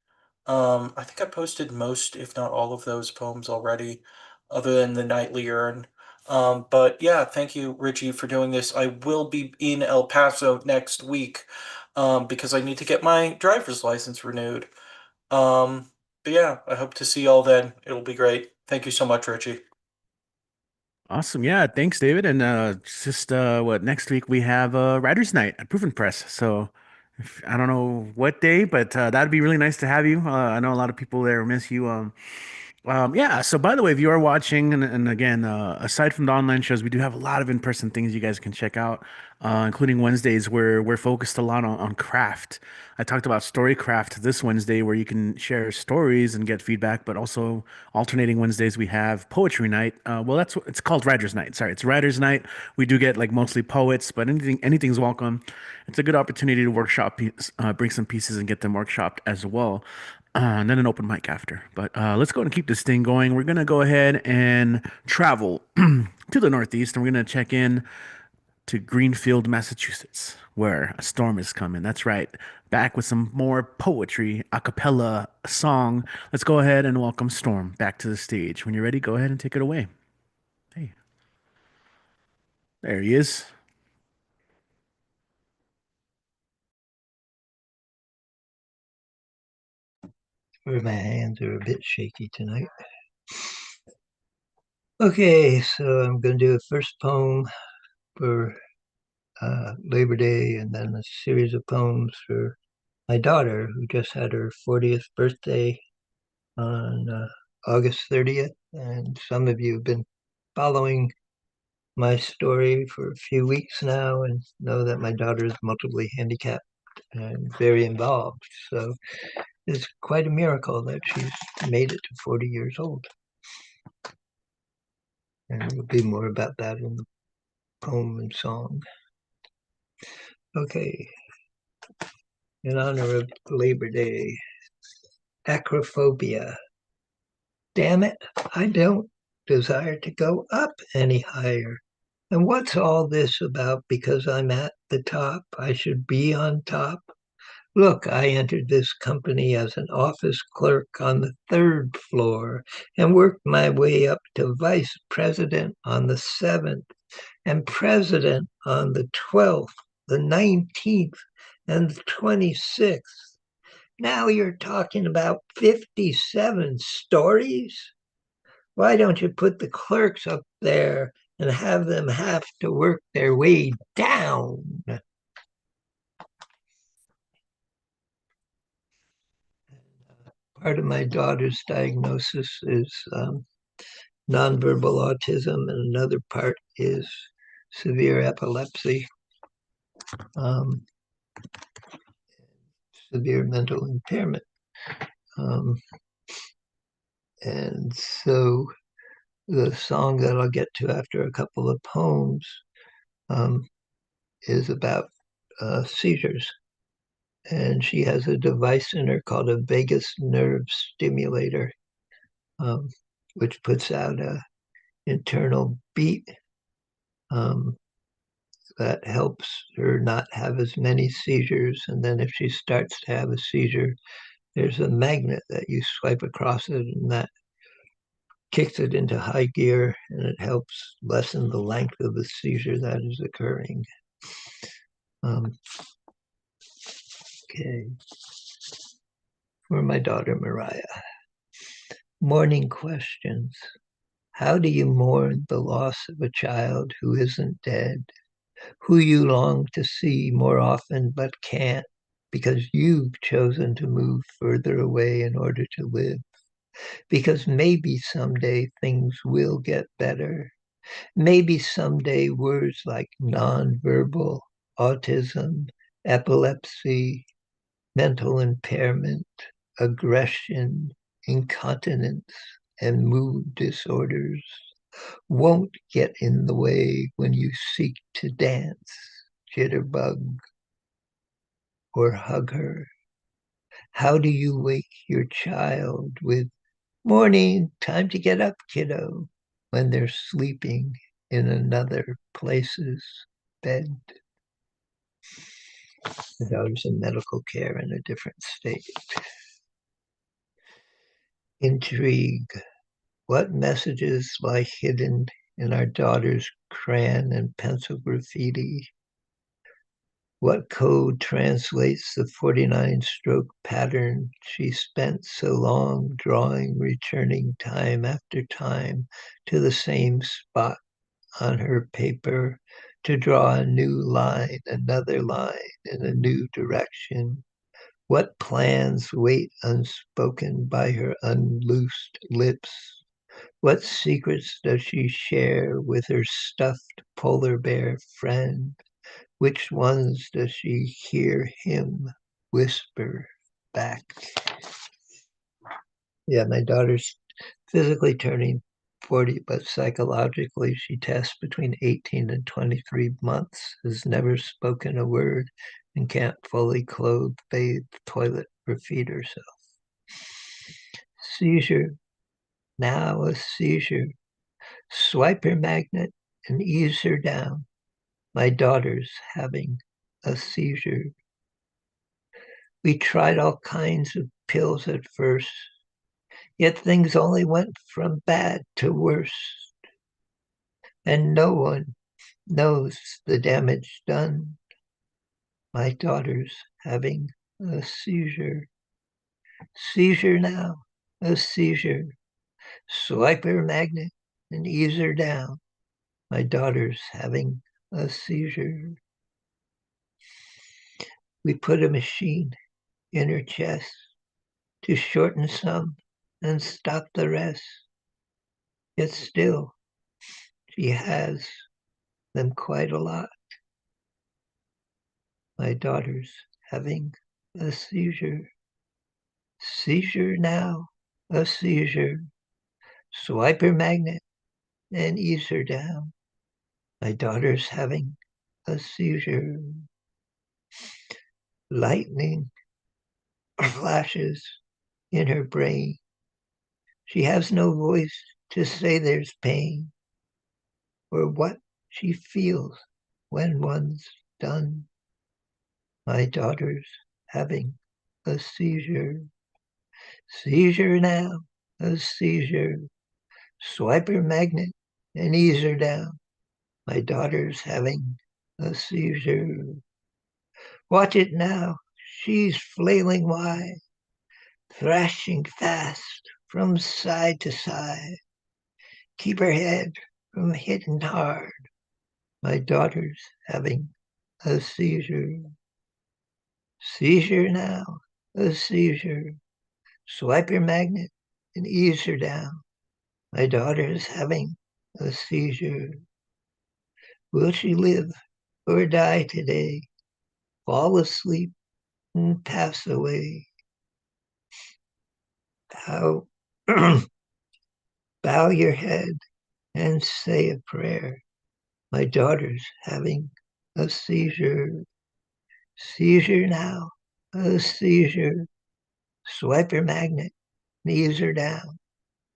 I think I posted most, if not all of those poems already, other than the Nightly Urn. But yeah, thank you, Richie, for doing this. I will be in El Paso next week, because I need to get my driver's license renewed. But yeah, I hope to see y'all then. It'll be great. Thank you so much, Richie. Awesome. Yeah, thanks, David. And just what next week we have Writers Night at Proven Press. So I don't know what day, but that'd be really nice to have you. I know a lot of people there miss you. Yeah. So, by the way, if you are watching, and again, aside from the online shows, we do have a lot of in-person things you guys can check out, including Wednesdays where we're focused a lot on craft. I talked about Storycraft this Wednesday, where you can share stories and get feedback, but also alternating Wednesdays we have Poetry Night. Well, that's what it's called, Writers Night. Sorry, it's Writers Night. We do get like mostly poets, but anything's welcome. It's a good opportunity to bring some pieces and get them workshopped as well. And then an open mic after. But let's go and keep this thing going. We're going to go ahead and travel to the Northeast, and we're going to check in to Greenfield, Massachusetts, where a storm is coming. That's right. Back with some more poetry, a cappella song. Let's go ahead and welcome Storm back to the stage. When you're ready, go ahead and take it away. Hey, there he is. Sorry, my hands are a bit shaky tonight. Okay, so I'm going to do a first poem for Labor Day and then a series of poems for my daughter, who just had her 40th birthday on August 30th. And some of you have been following my story for a few weeks now and know that my daughter is multiply handicapped and very involved. So it's quite a miracle that she's made it to 40 years old. And there'll be more about that in the poem and song. Okay. In honor of Labor Day, acrophobia. Damn it, I don't desire to go up any higher. And what's all this about? Because I'm at the top, I should be on top. Look, I entered this company as an office clerk on the 3rd floor and worked my way up to vice president on the 7th and president on the 12th, the 19th, and the 26th. Now you're talking about 57 stories? Why don't you put the clerks up there and have them have to work their way down? Part of my daughter's diagnosis is nonverbal autism, and another part is severe epilepsy, severe mental impairment. And so the song that I'll get to after a couple of poems is about seizures. And she has a device in her called a vagus nerve stimulator, which puts out an internal beat that helps her not have as many seizures. And then if she starts to have a seizure, there's a magnet that you swipe across it, and that kicks it into high gear, and it helps lessen the length of the seizure that is occurring. Okay. For my daughter, Mariah. Morning questions. How do you mourn the loss of a child who isn't dead, who you long to see more often but can't because you've chosen to move further away in order to live? Because maybe someday things will get better. Maybe someday words like nonverbal, autism, epilepsy, mental impairment, aggression, incontinence, and mood disorders won't get in the way when you seek to dance, jitterbug, or hug her. How do you wake your child with morning, time to get up, kiddo, when they're sleeping in another place's bed? The daughter's in medical care in a different state. Intrigue. What messages lie hidden in our daughter's crayon and pencil graffiti? What code translates the 49-stroke pattern she spent so long drawing, returning time after time to the same spot on her paper to draw a new line, another line in a new direction. What plans wait unspoken by her unloosed lips? What secrets does she share with her stuffed polar bear friend? Which ones does she hear him whisper back? Yeah, my daughter's physically turning 40, but psychologically she tests between 18 and 23 months, has never spoken a word, and can't fully clothe, bathe, toilet, or feed herself. Seizure, now a seizure. Swipe her magnet and ease her down. My daughter's having a seizure. We tried all kinds of pills at first, yet things only went from bad to worse. And no one knows the damage done. My daughter's having a seizure. Seizure now, a seizure. Swipe her magnet and ease her down. My daughter's having a seizure. We put a machine in her chest to shorten some and stop the rest. Yet still, she has them quite a lot. My daughter's having a seizure. Seizure now, a seizure. Swipe her magnet and ease her down. My daughter's having a seizure. Lightning flashes in her brain. She has no voice to say there's pain or what she feels when one's done. My daughter's having a seizure. Seizure now, a seizure. Swipe her magnet and ease her down. My daughter's having a seizure. Watch it now. She's flailing wide, thrashing fast from side to side. Keep her head from hitting hard. My daughter's having a seizure. Seizure now, a seizure. Swipe her magnet and ease her down. My daughter's having a seizure. Will she live or die today? Fall asleep and pass away. Bow, bow your head and say a prayer. My daughter's having a seizure. Seizure now, a seizure. Swipe her magnet and ease her down.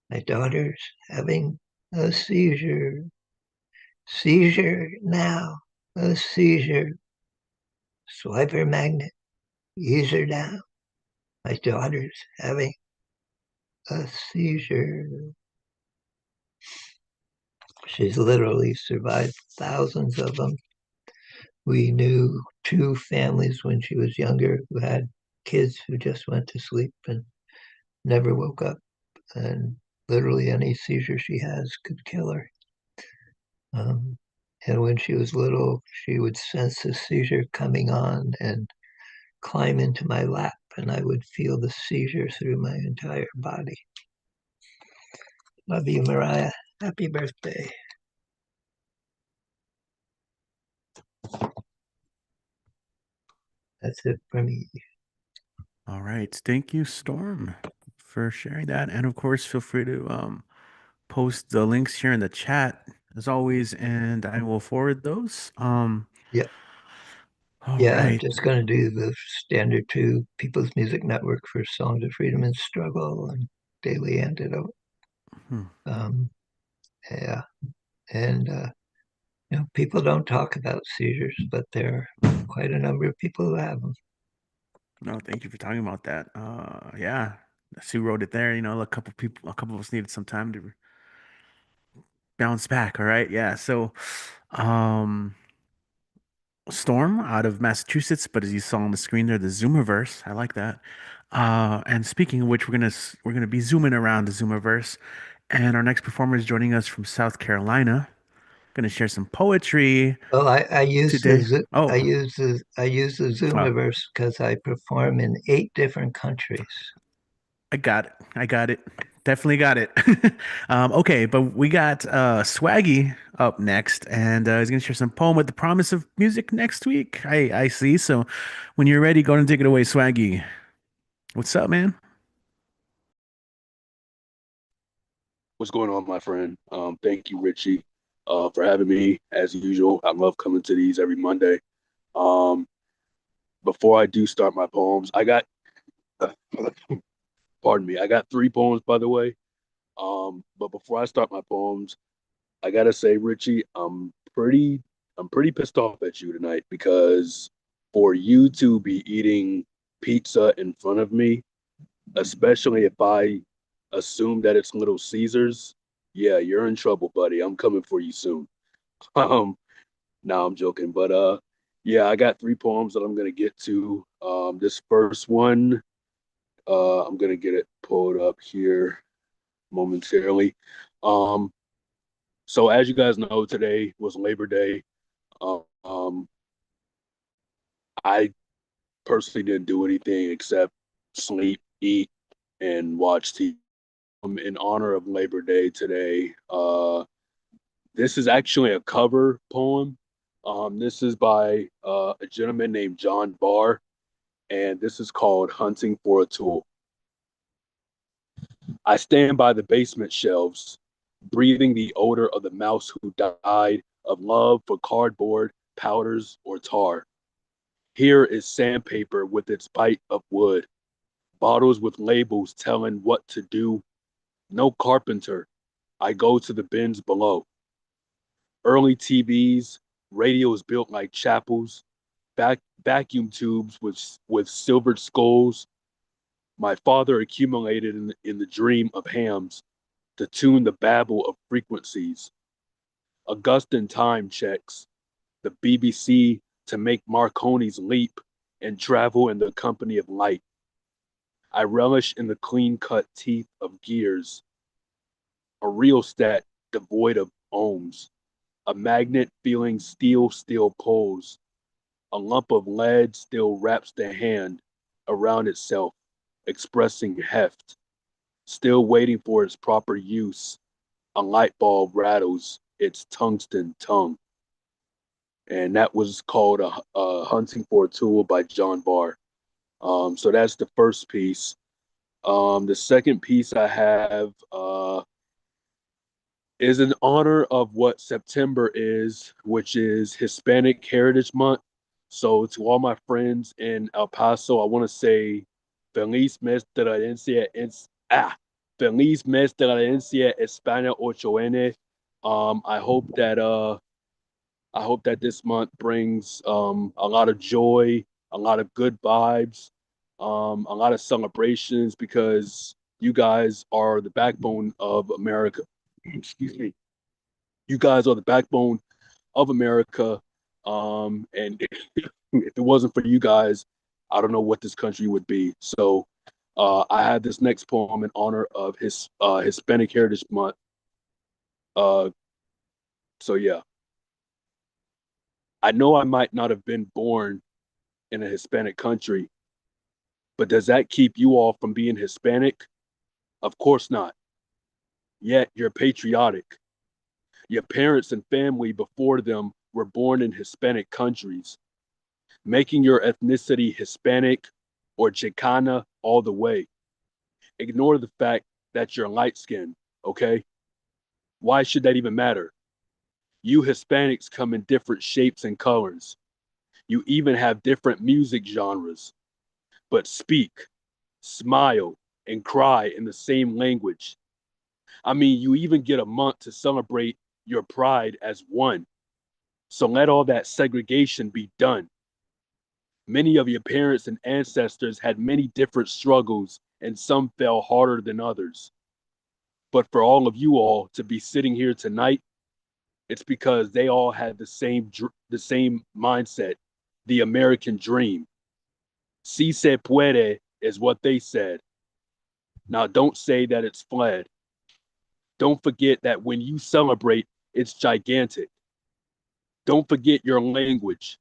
My daughter's having a seizure. Seizure now, a seizure. Swipe her magnet, ease her down. My daughter's having a seizure. She's literally survived thousands of them. We knew two families when she was younger who had kids who just went to sleep and never woke up. And literally any seizure she has could kill her. And when she was little, she would sense the seizure coming on and climb into my lap, and I would feel the seizure through my entire body. Love you, Mariah. Happy birthday. That's it for me. All right. Thank you, Storm, for sharing that. And of course, feel free to post the links here in the chat as always, and I will forward those. Yeah. All Yeah, I'm right. just going to do the standard two People's Music Network for Songs of Freedom and Struggle and Daily Antidote. Yeah. And, people don't talk about seizures, but there are quite a number of people who have them. No, thank you for talking about that. Yeah, Sue wrote it there. A couple of us needed some time to bounce back. All right, yeah. So, um, Storm out of Massachusetts, but as you saw on the screen there, the Zoomiverse. I like that. And speaking of which, we're gonna be zooming around the Zoomiverse, and our next performer is joining us from South Carolina. Going to share some poetry Well, I use today. I use the Zoomiverse because I perform in 8 different countries. I got it. I got it. Definitely got it. Okay, but we got Swaggy up next, and he's gonna share some poem with the promise of music next week. I see. So when you're ready, go and take it away, Swaggy. What's up, man? What's going on, my friend? Thank you, Richie, for having me as usual. I love coming to these every Monday. Um, before I do start my poems, I got, pardon me, I got 3 poems, by the way. But before I start my poems, I gotta say, Richie, I'm pretty pissed off at you tonight because for you to be eating pizza in front of me, especially if I assume that it's Little Caesars, yeah, you're in trouble, buddy. I'm coming for you soon. Um, no, I'm joking, but yeah, I got 3 poems that I'm gonna get to. This first one, I'm gonna get it pulled up here momentarily. Um, so as you guys know, today was Labor Day. Um, I personally didn't do anything except sleep, eat, and watch TV. In honor of Labor Day today, this is actually a cover poem. This is by a gentleman named John Barr, and this is called Hunting for a Tool. I stand by the basement shelves, breathing the odor of the mouse who died of love for cardboard, powders, or tar. Here is sandpaper with its bite of wood, bottles with labels telling what to do. No carpenter. I go to the bins below. Early TVs, radios built like chapels, vacuum tubes with silvered skulls. My father accumulated in the dream of hams to tune the babble of frequencies. Augustan time checks, the BBC to make Marconi's leap and travel in the company of light. I relish in the clean-cut teeth of gears, a rheostat devoid of ohms, a magnet feeling steel poles. A lump of lead still wraps the hand around itself, expressing heft, still waiting for its proper use. A light bulb rattles its tungsten tongue. And that was called a Hunting for a Tool by John Barr. So that's the first piece. The second piece I have is in honor of what September is, which is Hispanic Heritage Month. So to all my friends in El Paso, I want to say Feliz Mes de la Herencia, Feliz Mes de la Herencia España 8N. I hope that this month brings a lot of joy, a lot of good vibes, a lot of celebrations because you guys are the backbone of America. Excuse me. You guys are the backbone of America. And if it wasn't for you guys, I don't know what this country would be. So I have this next poem in honor of his Hispanic Heritage Month. Uh, so yeah, I know I might not have been born in a Hispanic country, but does that keep you all from being Hispanic? Of course not. Yet you're patriotic. Your parents and family before them were born in Hispanic countries, making your ethnicity Hispanic or Chicana all the way. Ignore the fact that you're light skinned, okay? Why should that even matter? You Hispanics come in different shapes and colors. You even have different music genres, but speak, smile, and cry in the same language. I mean, you even get a month to celebrate your pride as one. So let all that segregation be done. Many of your parents and ancestors had many different struggles, and some fell harder than others. But for all of you all to be sitting here tonight, it's because they all had the same mindset, the American dream. Si se puede is what they said. Now don't say that it's fled. Don't forget that when you celebrate, it's gigantic. Don't forget your language,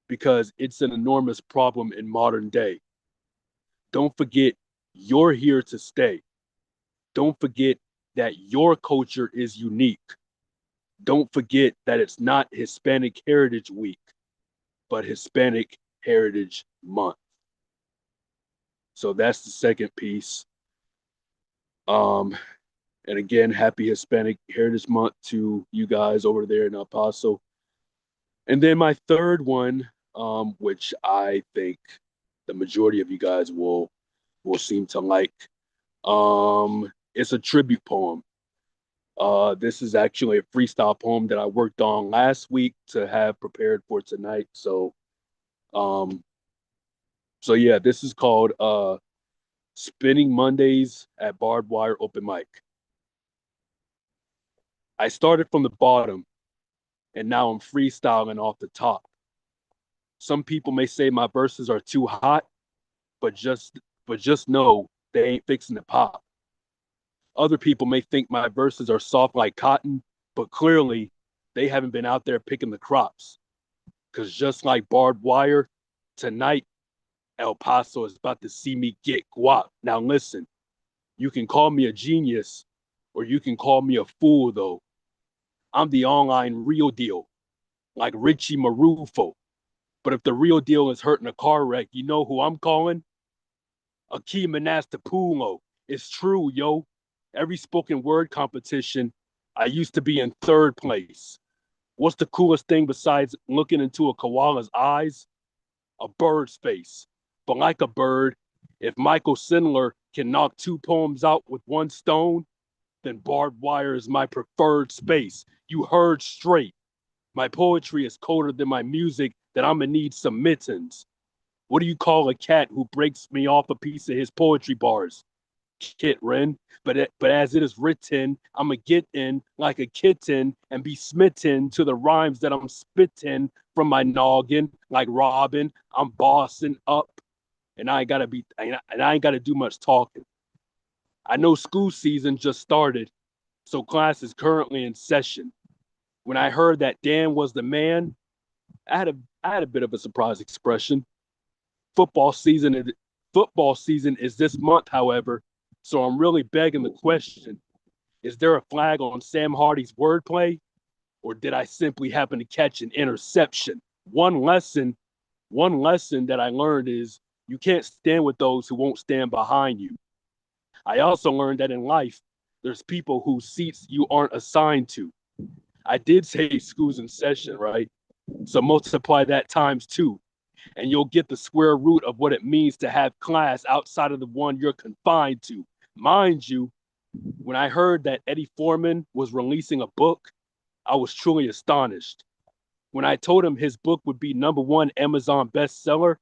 because it's an enormous problem in modern day. Don't forget you're here to stay. Don't forget that your culture is unique. Don't forget that it's not Hispanic Heritage Week, but Hispanic Heritage Month. So that's the second piece. And again, happy Hispanic Heritage Month to you guys over there in El Paso. And then my third one, which I think the majority of you guys will seem to like, it's a tribute poem. This is actually a freestyle poem that I worked on last week to have prepared for tonight. So yeah, this is called Spinning Mondays at Barbed Wire Open Mic. I started from the bottom, and now I'm freestyling off the top. Some people may say my verses are too hot, but just know they ain't fixing to pop. Other people may think my verses are soft like cotton, but clearly they haven't been out there picking the crops. Because just like barbed wire, tonight El Paso is about to see me get guap. Now listen, you can call me a genius or you can call me a fool though. I'm the online real deal, like Richie Marrufo. But if the real deal is hurt in a car wreck, you know who I'm calling? Akeem Manastapulo. It's true, yo. Every spoken word competition, I used to be in third place. What's the coolest thing besides looking into a koala's eyes? A bird's face. But like a bird, if Michael Sindler can knock two poems out with one stone, then barbed wire is my preferred space. You heard straight. My poetry is colder than my music, that I'm gonna need some mittens. What do you call a cat who breaks me off a piece of his poetry bars? Kit Ren. But as it is written, I'ma get in like a kitten and be smitten to the rhymes that I'm spitting from my noggin. Like Robin, I'm bossing up, and I ain't gotta do much talking. I know school season just started, so class is currently in session. When I heard that Dan was the man, I had a bit of a surprise expression. Football season is football season is this month, however, so I'm really begging the question: is there a flag on Sam Hardy's wordplay, or did I simply happen to catch an interception? One lesson, one lesson that I learned is you can't stand with those who won't stand behind you. I also learned that in life, there's people whose seats you aren't assigned to. I did say school's in session, right? So multiply that times two, and you'll get the square root of what it means to have class outside of the one you're confined to. Mind you, when I heard that Eddie Foreman was releasing a book, I was truly astonished. When I told him his book would be #1 Amazon bestseller,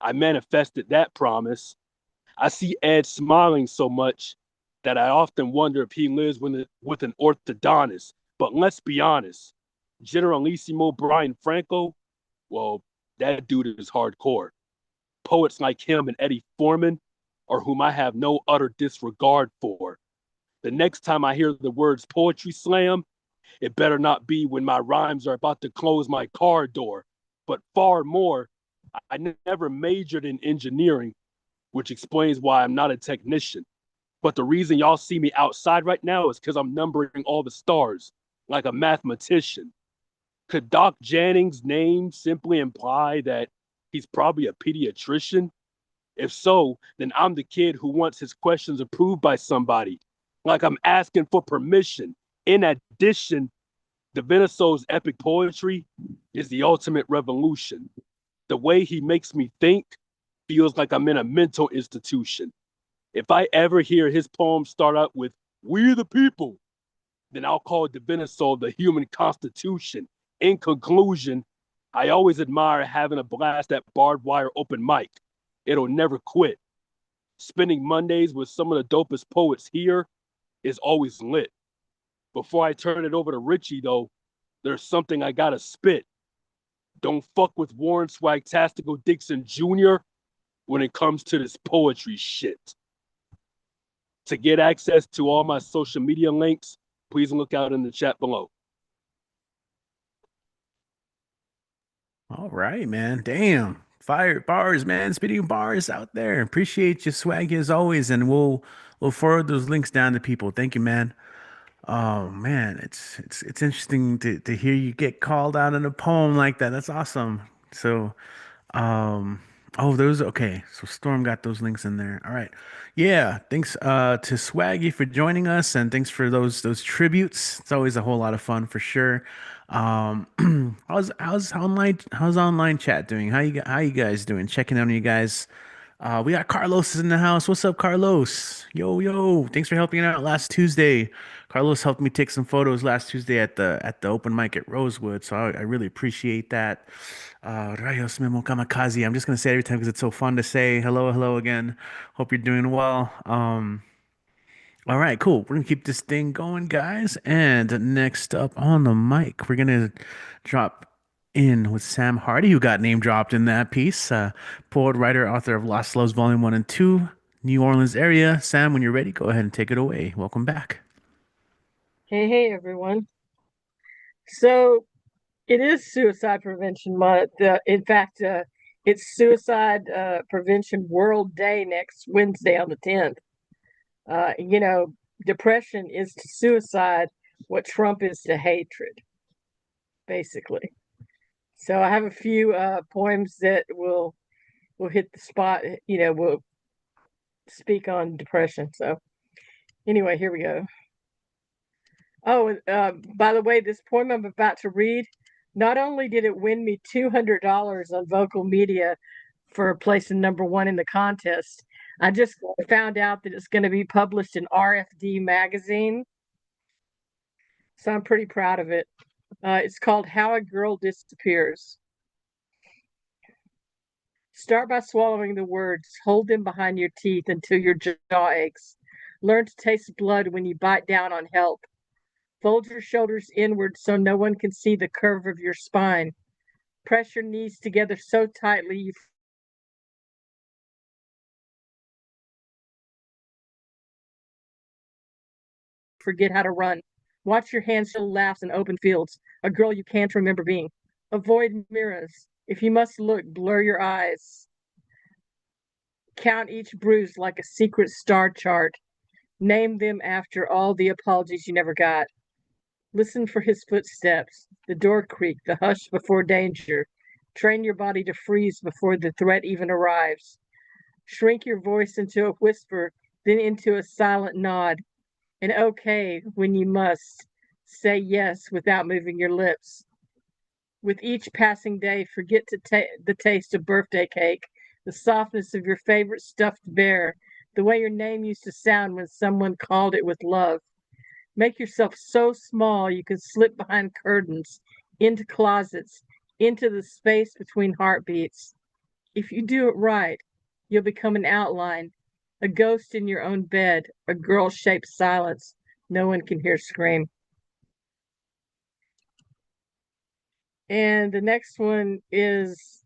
I manifested that promise. I see Ed smiling so much that I often wonder if he lives with an orthodontist. But let's be honest, Generalissimo Brian Franco, well, that dude is hardcore. Poets like him and Eddie Foreman are whom I have no utter disregard for. The next time I hear the words poetry slam, it better not be when my rhymes are about to close my car door. But far more, I never majored in engineering, which explains why I'm not a technician. But the reason y'all see me outside right now is because I'm numbering all the stars like a mathematician. Could Doc Janning's name simply imply that he's probably a pediatrician? If so, then I'm the kid who wants his questions approved by somebody, like I'm asking for permission. In addition, the Venesol's epic poetry is the ultimate revolution. The way he makes me think feels like I'm in a mental institution. If I ever hear his poems start out with "We the people," then I'll call Divinasol the human constitution. In conclusion, I always admire having a blast at barbed wire open mic. It'll never quit. Spending Mondays with some of the dopest poets here is always lit. Before I turn it over to Richie, though, there's something I gotta spit. Don't fuck with Warren Swagtastical Dixon Jr. when it comes to this poetry shit. To get access to all my social media links, please look out in the chat below. All right, man. Damn. Fire bars, man. Spitting bars out there. Appreciate your swag as always, and we'll forward those links down to people. Thank you, man. Oh man, it's interesting to hear you get called out in a poem like that. That's awesome. So, um, oh, those okay. So Storm got those links in there. All right. Yeah, thanks to Swaggy for joining us, and thanks for those tributes. It's always a whole lot of fun for sure. Um, how's online chat doing? How you guys doing? Checking on you guys. We got Carlos in the house. What's up, Carlos? Yo, yo. Thanks for helping out last Tuesday. Carlos helped me take some photos last Tuesday at the open mic at Rosewood, so I really appreciate that. Rayos Memo Kamikaze. I'm just gonna say it every time because it's so fun to say hello, hello again. Hope you're doing well. All right, cool. We're gonna keep this thing going, guys. And next up on the mic, we're gonna drop in with Sam Hardy, who got name dropped in that piece. Poet, writer, author of Lost Loves Volume 1 and 2, New Orleans area. Sam, when you're ready, go ahead and take it away. Welcome back. Hey, everyone. So it is Suicide Prevention Month. In fact, it's Suicide Prevention World Day next Wednesday on the 10th. Depression is to suicide what Trump is to hatred, basically. So I have a few poems that will hit the spot, will speak on depression. So anyway, here we go. Oh, by the way, this poem I'm about to read, not only did it win me $200 on Vocal Media for placing #1 in the contest, I just found out that it's going to be published in RFD magazine. So I'm pretty proud of it. It's called How a Girl Disappears. Start by swallowing the words, hold them behind your teeth until your jaw aches. Learn to taste blood when you bite down on help. Fold your shoulders inward so no one can see the curve of your spine. Press your knees together so tightly you forget how to run. Watch your hands show laughs in open fields, a girl you can't remember being. Avoid mirrors. If you must look, blur your eyes. Count each bruise like a secret star chart. Name them after all the apologies you never got. Listen for his footsteps, the door creak, the hush before danger. Train your body to freeze before the threat even arrives. Shrink your voice into a whisper, then into a silent nod. And okay when you must. Say yes without moving your lips. With each passing day, forget the taste of birthday cake, the softness of your favorite stuffed bear, the way your name used to sound when someone called it with love. Make yourself so small you can slip behind curtains, into closets, into the space between heartbeats. If you do it right, you'll become an outline, a ghost in your own bed, a girl-shaped silence no one can hear scream. And the next one is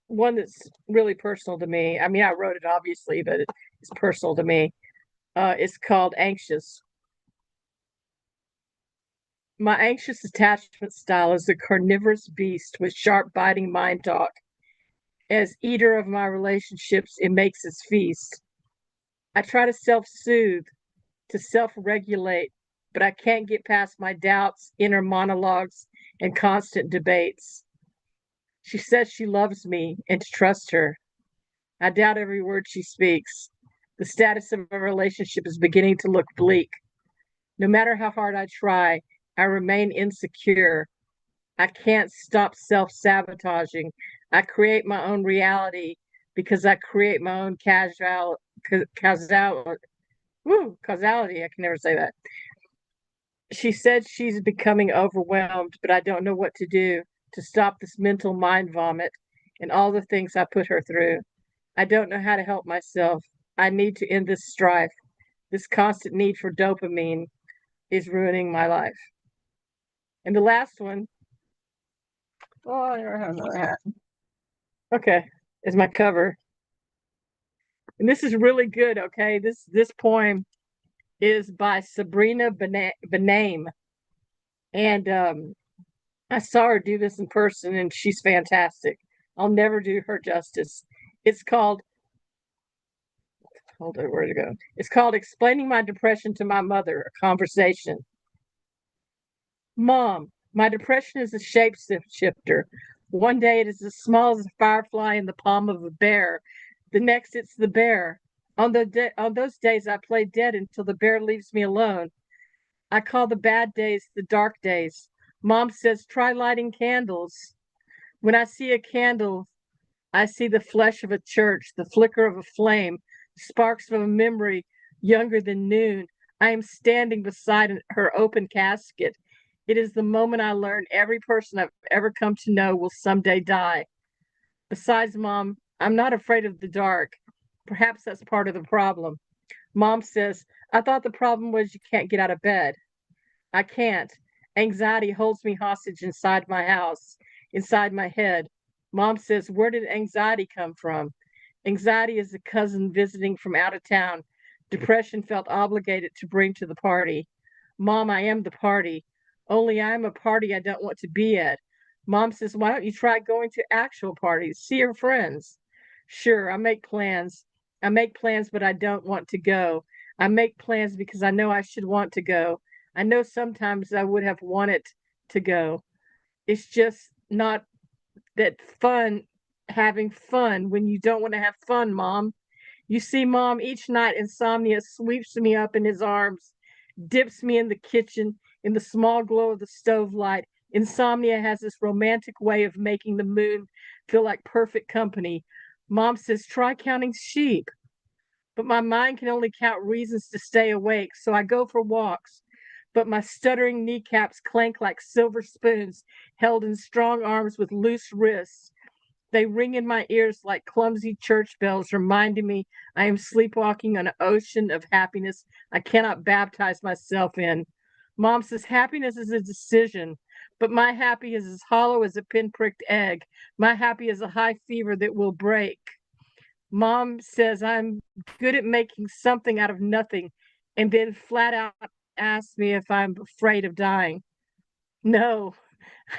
one that's really personal to me. I mean, I wrote it obviously, but it's personal to me. It's called Anxious. My anxious attachment style is a carnivorous beast with sharp biting mind talk. As eater of my relationships, it makes its feast. I try to self-soothe, to self-regulate, but I can't get past my doubts, inner monologues, and constant debates. She says she loves me and to trust her. I doubt every word she speaks. The status of our relationship is beginning to look bleak. No matter how hard I try, I remain insecure. I can't stop self-sabotaging. I create my own reality because I create my own causality. I can never say that. She said she's becoming overwhelmed, but I don't know what to do to stop this mental mind vomit and all the things I put her through. I don't know how to help myself. I need to end this strife. This constant need for dopamine is ruining my life. And the last one, oh, I never have another hat. Okay, is my cover. And this is really good, okay? This poem is by Sabrina Benaim. And I saw her do this in person, and she's fantastic. I'll never do her justice. It's called, hold on, where to go? It's called Explaining My Depression to My Mother, a Conversation. Mom, my depression is a shapeshifter. One day it is as small as a firefly in the palm of a bear. The next it's the bear. On those days I play dead until the bear leaves me alone. I call the bad days the dark days. Mom says try lighting candles. When I see a candle, I see the flesh of a church, the flicker of a flame, sparks of a memory younger than noon. I am standing beside her open casket. It is the moment I learn every person I've ever come to know will someday die. Besides, Mom, I'm not afraid of the dark. Perhaps that's part of the problem. Mom says, I thought the problem was you can't get out of bed. I can't. Anxiety holds me hostage inside my house, inside my head. Mom says, where did anxiety come from? Anxiety is a cousin visiting from out of town. Depression felt obligated to bring to the party. Mom, I am the party. Only I'm a party I don't want to be at. Mom says, why don't you try going to actual parties? See your friends. Sure, I make plans. I make plans, but I don't want to go. I make plans because I know I should want to go. I know sometimes I would have wanted to go. It's just not that fun, having fun when you don't want to have fun, Mom. You see, Mom, each night insomnia sweeps me up in his arms, dips me in the kitchen in the small glow of the stove light. Insomnia has this romantic way of making the moon feel like perfect company. Mom says, try counting sheep. But my mind can only count reasons to stay awake, so I go for walks. But my stuttering kneecaps clank like silver spoons held in strong arms with loose wrists. They ring in my ears like clumsy church bells, reminding me I am sleepwalking on an ocean of happiness I cannot baptize myself in. Mom says happiness is a decision, but my happy is as hollow as a pinpricked egg. My happy is a high fever that will break. Mom says I'm good at making something out of nothing, and then flat out asks me if I'm afraid of dying. No,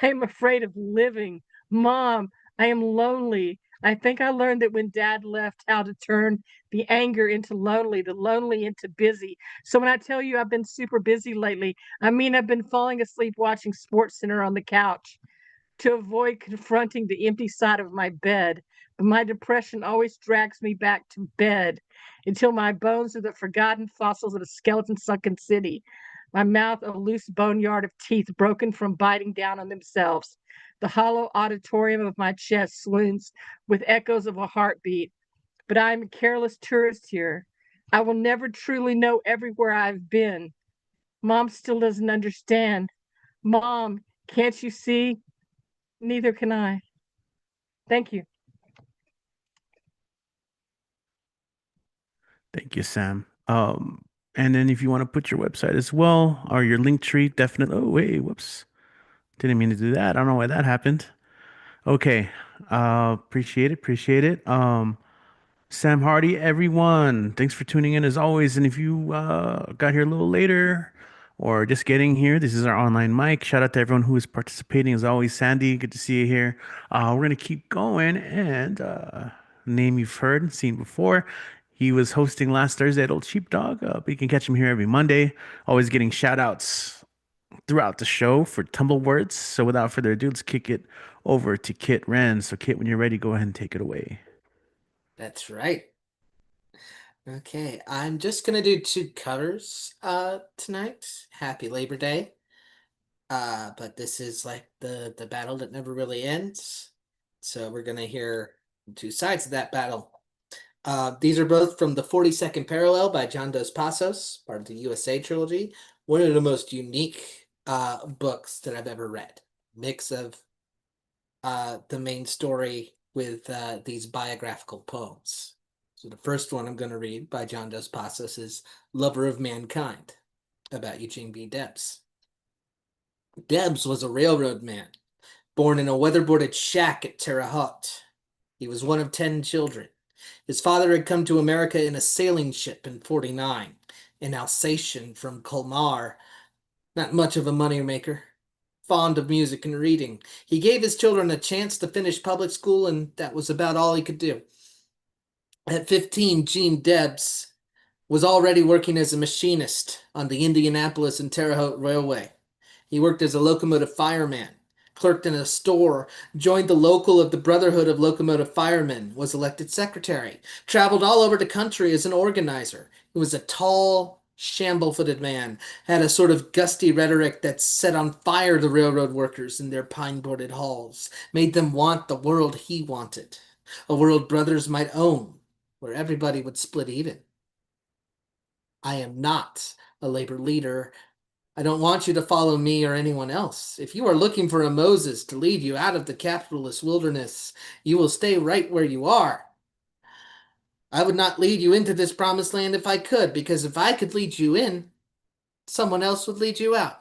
I'm afraid of living. Mom, I am lonely. I think I learned that when Dad left, how to turn the anger into lonely, the lonely into busy. So when I tell you I've been super busy lately, I mean I've been falling asleep watching Sports Center on the couch to avoid confronting the empty side of my bed. But my depression always drags me back to bed until my bones are the forgotten fossils of a skeleton sunken city. My mouth a loose boneyard of teeth broken from biting down on themselves. The hollow auditorium of my chest swoons with echoes of a heartbeat. But I am a careless tourist here. I will never truly know everywhere I've been. Mom still doesn't understand. Mom, can't you see? Neither can I. Thank you. Thank you, Sam. And then if you want to put your website as well or your link tree, definitely. Oh, wait, whoops. Didn't mean to do that. I don't know why that happened. Okay. Appreciate it. Appreciate it. Sam Hardy, everyone, thanks for tuning in as always. And if you got here a little later or just getting here, this is our online mic. Shout out to everyone who is participating as always. Sandy, good to see you here. We're gonna keep going and name you've heard and seen before. He was hosting last Thursday at Old Sheepdog, but you can catch him here every Monday. Always getting shout outs throughout the show for tumble words. So without further ado, let's kick it over to Kit Wren. So Kit, when you're ready, go ahead and take it away. That's right. Okay, I'm just gonna do two covers tonight. Happy Labor Day. But this is like the battle that never really ends. So we're gonna hear two sides of that battle. These are both from the 42nd Parallel by John Dos Passos, part of the USA trilogy. One of the most unique books that I've ever read. Mix of the main story with these biographical poems. So the first one I'm going to read by John Dos Passos is Lover of Mankind, about Eugene B. Debs. Debs was a railroad man, born in a weatherboarded shack at Terre Haute. He was one of 10 children. His father had come to America in a sailing ship in 49, an Alsatian from Colmar, not much of a moneymaker. fond of music and reading. He gave his children a chance to finish public school, and that was about all he could do. At 15, Gene Debs was already working as a machinist on the Indianapolis and Terre Haute Railway. He worked as a locomotive fireman, clerked in a store, joined the local of the Brotherhood of Locomotive Firemen, was elected secretary, traveled all over the country as an organizer. He was a tall, shamble-footed man, had a sort of gusty rhetoric that set on fire the railroad workers in their pine-boarded halls, made them want the world he wanted, a world brothers might own, where everybody would split even. I am not a labor leader. I don't want you to follow me or anyone else. If you are looking for a Moses to lead you out of the capitalist wilderness, you will stay right where you are. I would not lead you into this promised land if I could, because if I could lead you in, someone else would lead you out.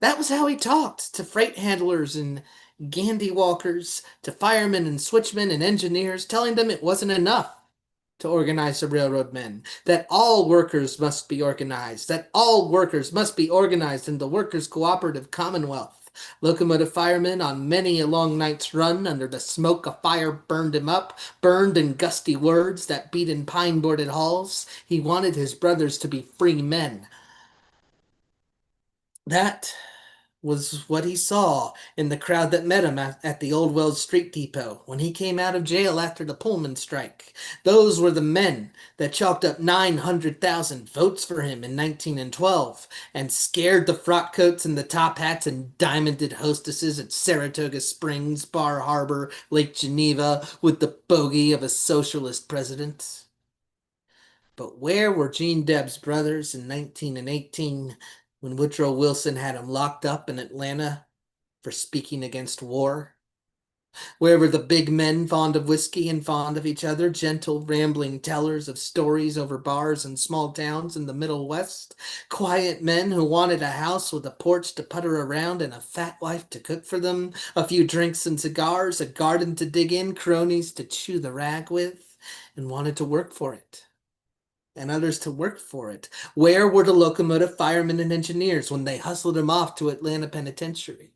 That was how he talked to freight handlers and Gandhi walkers, to firemen and switchmen and engineers, telling them it wasn't enough to organize the railroad men, that all workers must be organized, that all workers must be organized in the Workers' Cooperative Commonwealth. Locomotive firemen on many a long night's run under the smoke of fire burned him up, burned in gusty words that beat in pine-boarded halls. He wanted his brothers to be free men. That was what he saw in the crowd that met him at the Old Wells Street Depot when he came out of jail after the Pullman strike. Those were the men that chalked up 900,000 votes for him in 1912 and scared the frock coats and the top hats and diamonded hostesses at Saratoga Springs, Bar Harbor, Lake Geneva with the bogey of a socialist president. But where were Gene Debs' brothers in 1918 when Woodrow Wilson had him locked up in Atlanta for speaking against war? Where were the big men fond of whiskey and fond of each other, gentle, rambling tellers of stories over bars in small towns in the Middle West? Quiet men who wanted a house with a porch to putter around and a fat wife to cook for them, a few drinks and cigars, a garden to dig in, cronies to chew the rag with, and wanted to work for it. And others to work for it. Where were the locomotive firemen and engineers when they hustled him off to Atlanta Penitentiary?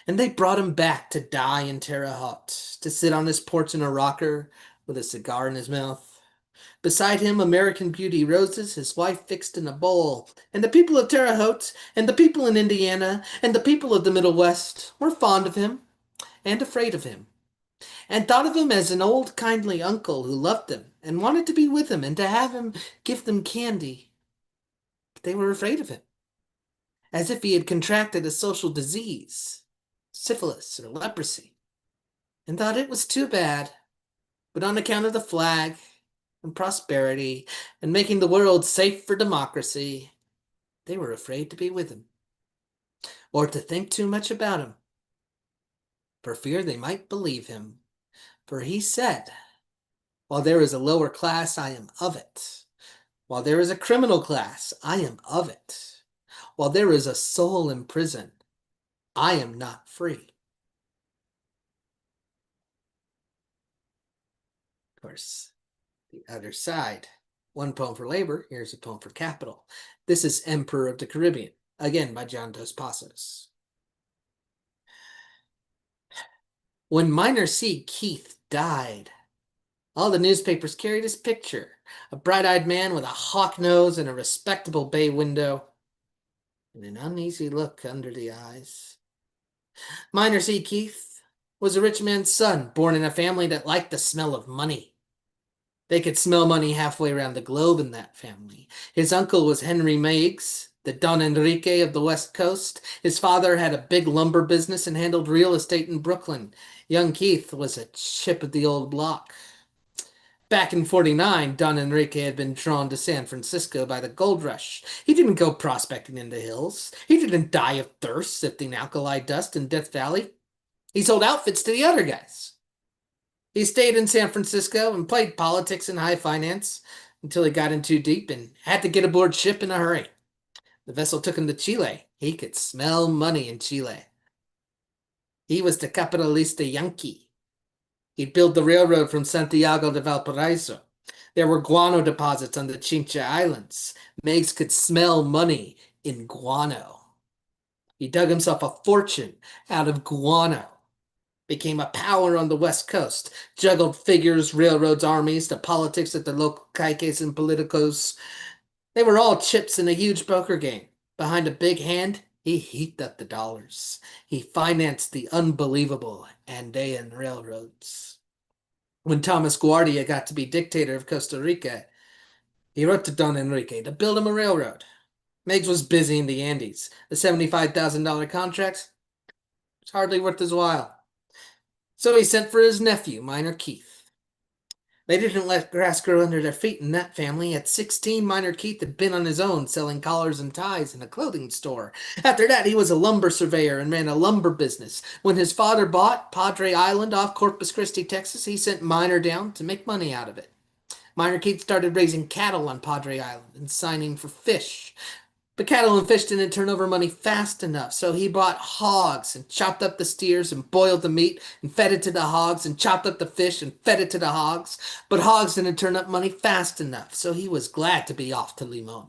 And they brought him back to die in Terre Haute, to sit on his porch in a rocker with a cigar in his mouth. Beside him, American Beauty roses, his wife fixed in a bowl. And the people of Terre Haute, and the people in Indiana, and the people of the Middle West were fond of him and afraid of him, and thought of him as an old kindly uncle who loved them and wanted to be with him and to have him give them candy. But they were afraid of him, as if he had contracted a social disease, syphilis or leprosy, and thought it was too bad. But on account of the flag and prosperity and making the world safe for democracy, they were afraid to be with him or to think too much about him, for fear they might believe him. For he said, while there is a lower class, I am of it. While there is a criminal class, I am of it. While there is a soul in prison, I am not free. Of course, the other side. One poem for labor, here's a poem for capital. This is Emperor of the Caribbean, again by John Dos Passos. When Minor C. Keith died, all the newspapers carried his picture, a bright-eyed man with a hawk nose and a respectable bay window, and an uneasy look under the eyes. Minor C. Keith was a rich man's son, born in a family that liked the smell of money. They could smell money halfway around the globe in that family. His uncle was Henry Meigs, the Don Enrique of the West Coast. His father had a big lumber business and handled real estate in Brooklyn. Young Keith was a chip of the old block. Back in '49, Don Enrique had been drawn to San Francisco by the gold rush. He didn't go prospecting in the hills. He didn't die of thirst sifting alkali dust in Death Valley. He sold outfits to the other guys. He stayed in San Francisco and played politics and high finance until he got in too deep and had to get aboard ship in a hurry. The vessel took him to Chile. He could smell money in Chile. He was the capitalista Yankee. He'd build the railroad from Santiago to Valparaiso. There were guano deposits on the Chincha Islands. Meigs could smell money in guano. He dug himself a fortune out of guano, became a power on the West Coast, juggled figures, railroads, armies, the politics at the local caicos and politicos. They were all chips in a huge poker game. Behind a big hand, he heaped up the dollars. He financed the unbelievable Andean railroads. When Thomas Guardia got to be dictator of Costa Rica, he wrote to Don Enrique to build him a railroad. Meigs was busy in the Andes. The $75,000 contract was hardly worth his while. So he sent for his nephew, Minor Keith. They didn't let grass grow under their feet in that family. At 16, Minor Keith had been on his own, selling collars and ties in a clothing store. After that, he was a lumber surveyor and ran a lumber business. When his father bought Padre Island off Corpus Christi, Texas, he sent Minor down to make money out of it. Minor Keith started raising cattle on Padre Island and signing for fish. But cattle and fish didn't turn over money fast enough, so he bought hogs and chopped up the steers and boiled the meat and fed it to the hogs and chopped up the fish and fed it to the hogs. But hogs didn't turn up money fast enough, so he was glad to be off to Limon.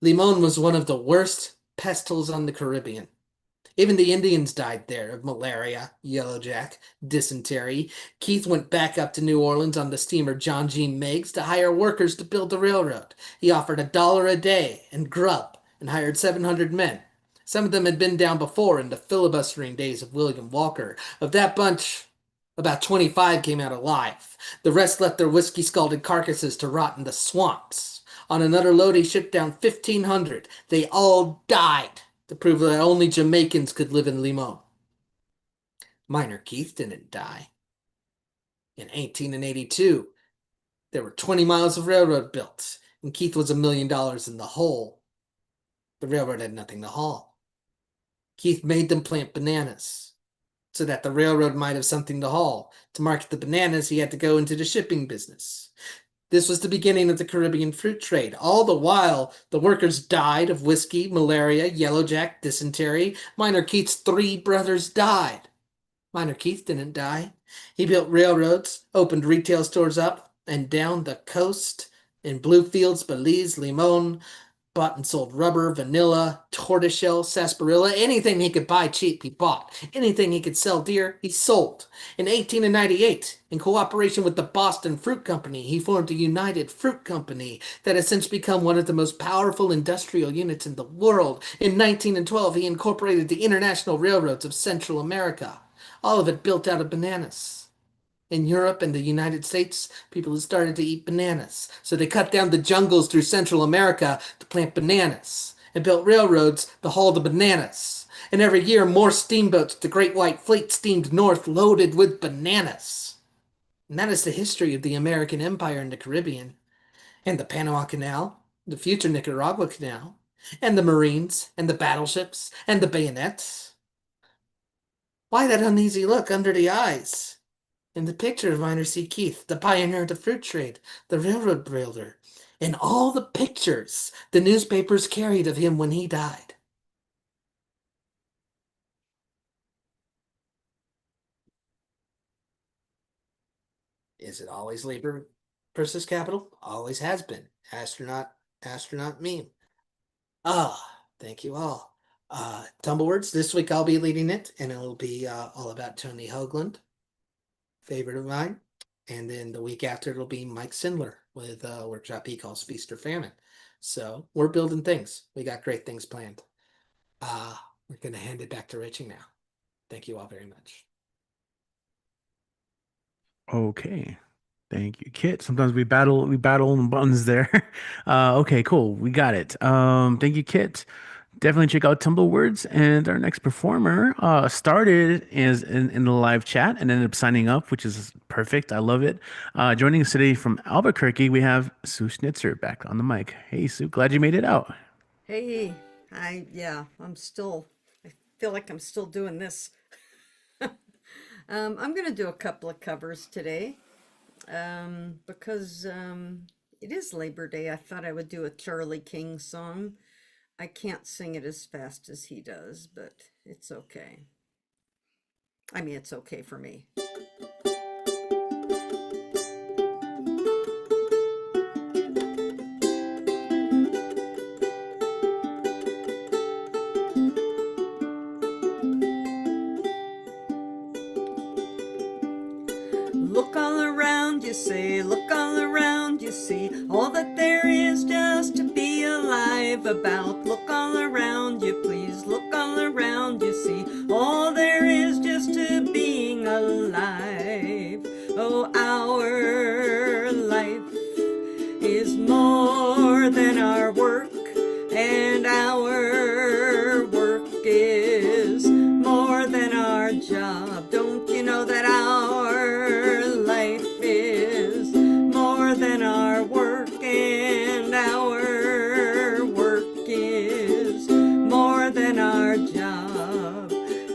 Limon was one of the worst pestles on the Caribbean. Even the Indians died there of malaria, yellowjack, dysentery. Keith went back up to New Orleans on the steamer John G. Meigs to hire workers to build the railroad. He offered $1 a day and grub and hired 700 men. Some of them had been down before in the filibustering days of William Walker. Of that bunch, about 25 came out alive. The rest left their whiskey-scalded carcasses to rot in the swamps. On another load, he shipped down 1,500. They all died to prove that only Jamaicans could live in Limon. Minor Keith didn't die. In 1882, there were 20 miles of railroad built, and Keith was $1 million in the hole. The railroad had nothing to haul. Keith made them plant bananas so that the railroad might have something to haul. To market the bananas, he had to go into the shipping business. This was the beginning of the Caribbean fruit trade. All the while, the workers died of whiskey, malaria, yellowjack, dysentery. Minor Keith's 3 brothers died. Minor Keith didn't die. He built railroads, opened retail stores up and down the coast in Bluefields, Belize, Limon, bought and sold rubber, vanilla, tortoiseshell, sarsaparilla, anything he could buy cheap, he bought. Anything he could sell dear, he sold. In 1898, in cooperation with the Boston Fruit Company, he formed a United Fruit Company that has since become one of the most powerful industrial units in the world. In 1912, he incorporated the International Railroads of Central America, all of it built out of bananas. In Europe and the United States, people had started to eat bananas. So they cut down the jungles through Central America to plant bananas and built railroads to haul the bananas. And every year, more steamboats, the Great White Fleet, steamed north loaded with bananas. And that is the history of the American Empire in the Caribbean, and the Panama Canal, the future Nicaragua Canal, and the Marines, and the battleships, and the bayonets. Why that uneasy look under the eyes? In the picture of Minor C. Keith, the pioneer of the fruit trade, the railroad builder, in all the pictures the newspapers carried of him when he died. Is it always labor versus capital? Always has been. Astronaut meme. Thank you all. Tumblewords, this week I'll be leading it, and it'll be all about Tony Hoagland, favorite of mine. And then the week after, it'll be Mike Sindler with a workshop he calls Feast or Famine. So we're building things. We got great things planned. We're going to hand it back to Richie now. Thank you all very much. Okay. Thank you, Kit. Sometimes we battle on buttons there. Okay, cool. We got it. Thank you, Kit. Definitely check out Tumblewords. And our next performer started is in the live chat and ended up signing up, which is perfect. I love it. Joining us today from Albuquerque, we have Sue Schnitzer back on the mic. Hey, Sue, glad you made it out. Hey, I feel like I'm still doing this. I'm going to do a couple of covers today because it is Labor Day. I thought I would do a Charlie King song. I can't sing it as fast as he does, but it's okay. I mean, it's okay for me. Look all around, you say, look all around, you see all that there is just to be alive about. Look all around you, please, look all around, you see all there is just to being alive. Oh, our life is more than our work, and our work is more than our job. Don't you know that our life is more than our work, and our work is more than our job?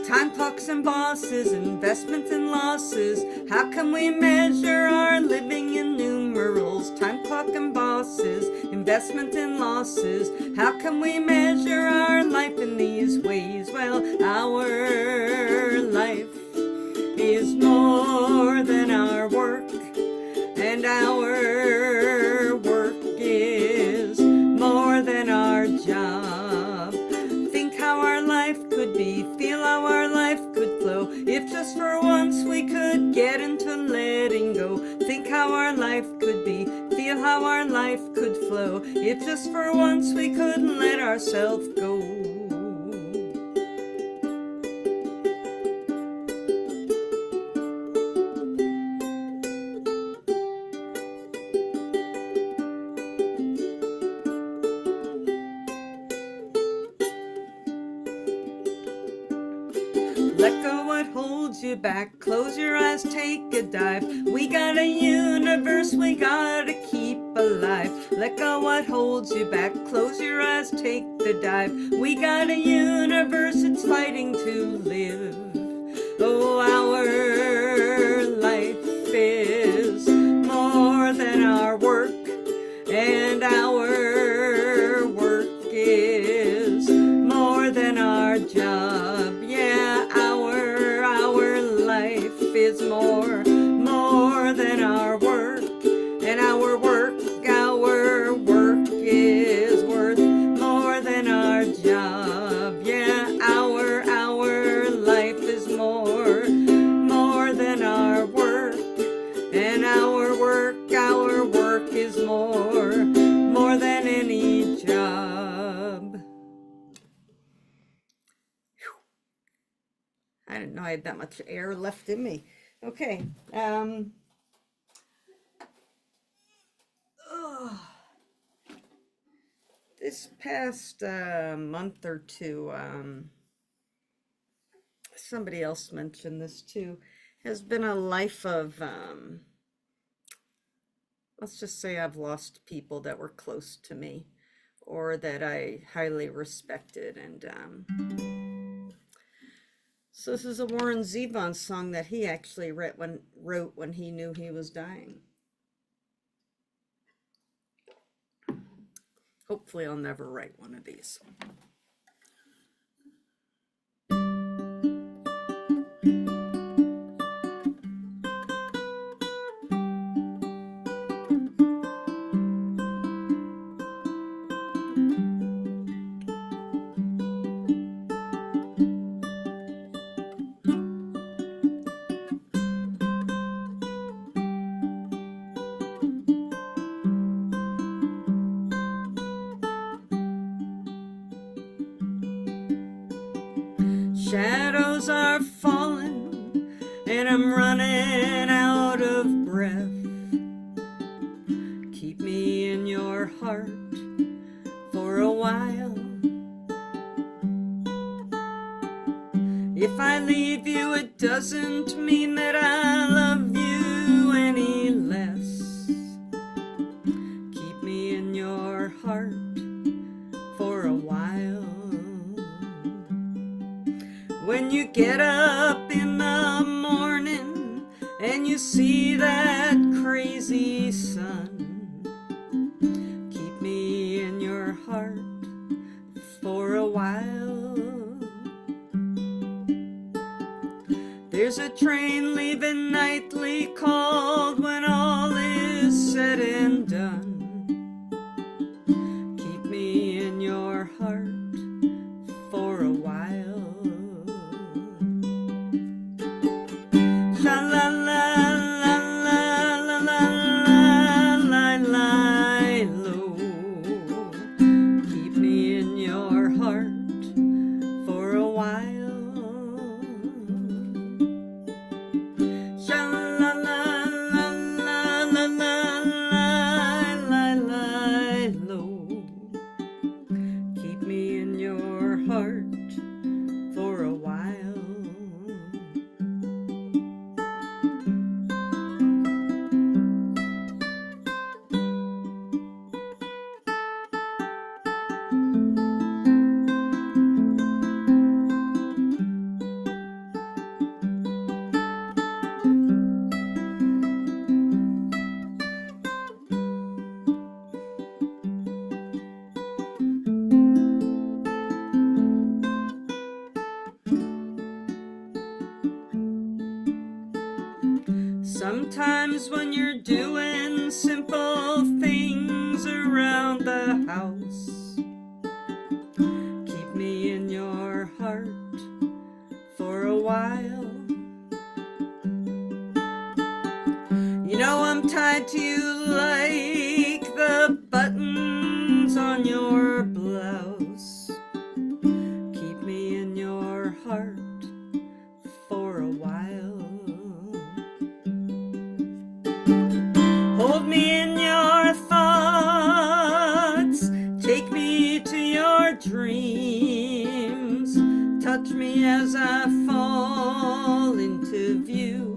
Time clocks and bosses, investments and losses, how can we measure our living in numerals? Time clock and bosses, investment and losses, how can we measure our life in these ways? Well, our life is more than our work, and our work is more than our job. Think how our life could be, feel how our life could flow, if just for once we could get into letting go. Think how our life could be, feel how our life could flow, if just for once we could let ourselves go. Let go what holds you back, close your eyes, take a dive. We got a universe we gotta keep alive. Let go what holds you back, close your eyes, take the dive. We got a universe, it's fighting to live. Oh, our life is more than our work, and our work is more than our job. Yeah, our life is more than our work, and our work is worth more than our job. Yeah, our life is more than our work, and our work is more than any job. I didn't know I had that much air left in me. Okay. This past month or two, somebody else mentioned this too, has been a life of, let's just say I've lost people that were close to me or that I highly respected. And so this is a Warren Zevon song that he actually wrote when he knew he was dying. Hopefully I'll never write one of these. Shadows are falling, and I'm running out of breath. Keep me in your heart for a while. If I leave you, it doesn't mean that I love you any less. Keep me in your heart for a while. When you get up in the morning and you see that crazy sun, keep me in your heart for a while. There's a train leaving nightly called when all is said and done. Keep me in your heart for a while. La la la la Sometimes when you're doing simple things around the house, keep me in your heart for a while. You know I'm tied to you like the buttons on your blouse. Keep me in your heart for a while. Hold me in your thoughts, take me to your dreams, touch me as I fall into view.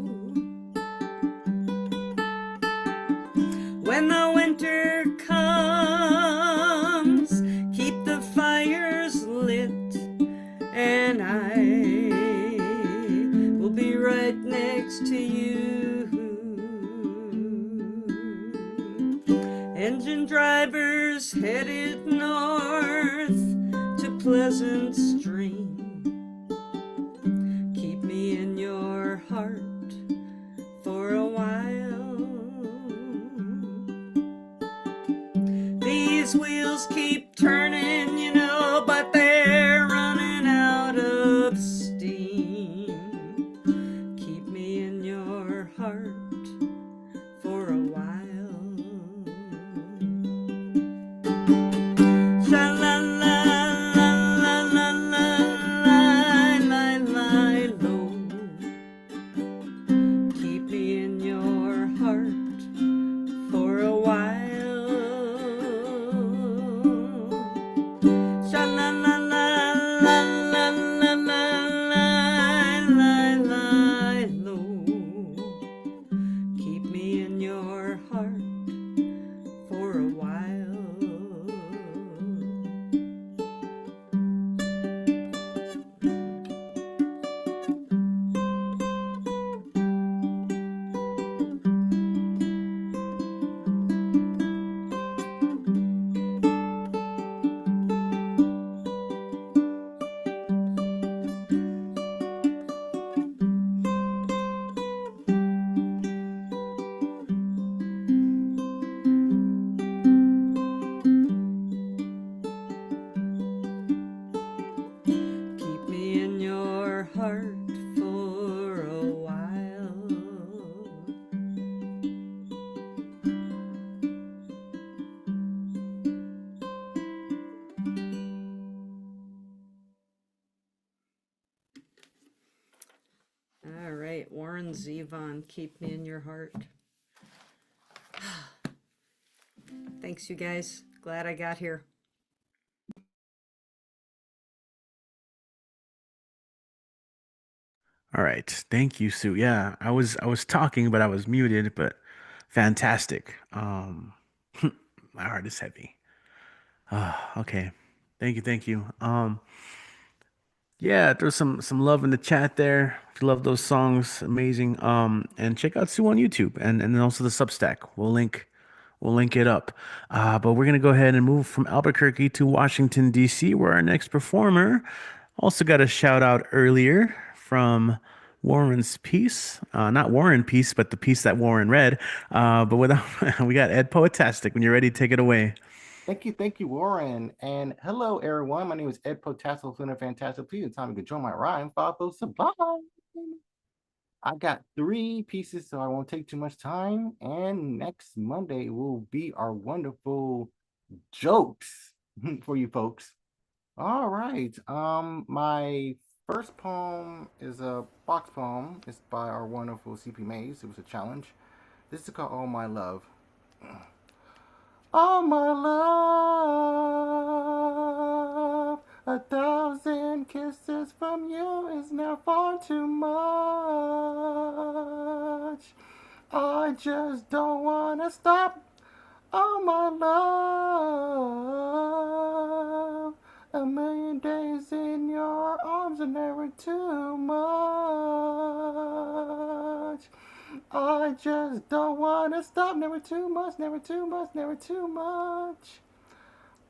When the winter comes, keep the fires lit, and I will be right next to you. Engine drivers headed north to Pleasant Stream. Keep me in your heart for a while. These wheels keep turning, you know, but they're running out of steam. Keep me in your heart for a while. Sha-la-la-la-la-la-la-la-la-lo. Keep me in your heart for a while. Sha-la-la-la-la-la-la-la-la-lo. Keep me in your heart for a while. Keep me in your heart for a while. All right, Warren Zevon, keep me in your heart. Thanks, you guys. Glad I got here. All right. Thank you, Sue. Yeah, I was talking, but I was muted, but fantastic. My heart is heavy. Okay. Thank you, thank you. Yeah, there's some love in the chat there. If you love those songs, amazing. And check out Sue on YouTube and then also the Substack. We'll link it up. But we're gonna go ahead and move from Albuquerque to Washington, D.C., where our next performer also got a shout out earlier from Warren's piece. Not Warren piece, but the piece that Warren read. But without we got Ed Poetastic. When you're ready, take it away. Thank you, Warren. And hello, everyone. My name is Ed Potasso, Fluent Fantastic. Please, time you can join my rhyme. Follow Sublime. I got 3 pieces, so I won't take too much time. And next Monday will be our wonderful jokes for you folks. All right. My first poem is a box poem. It's by our wonderful CP Mays. It was a challenge. This is called All My Love. All my love, 1,000 kisses from you is now far too much. I just don't wanna stop. Oh my love, 1,000,000 days in your arms are never too much. I just don't wanna stop. Never too much, never too much, never too much.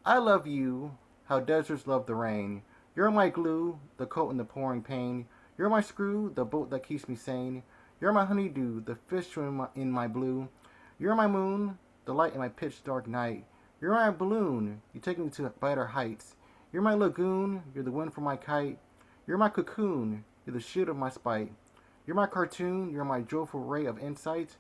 I love you, how deserts love the rain. You're my glue, the coat in the pouring pain. You're my screw, the boat that keeps me sane. You're my honeydew, the fish in my blue. You're my moon, the light in my pitch dark night. You're my balloon, you take me to brighter heights. You're my lagoon, you're the wind for my kite. You're my cocoon, you're the shield of my spite. You're my cartoon, you're my joyful ray of insight.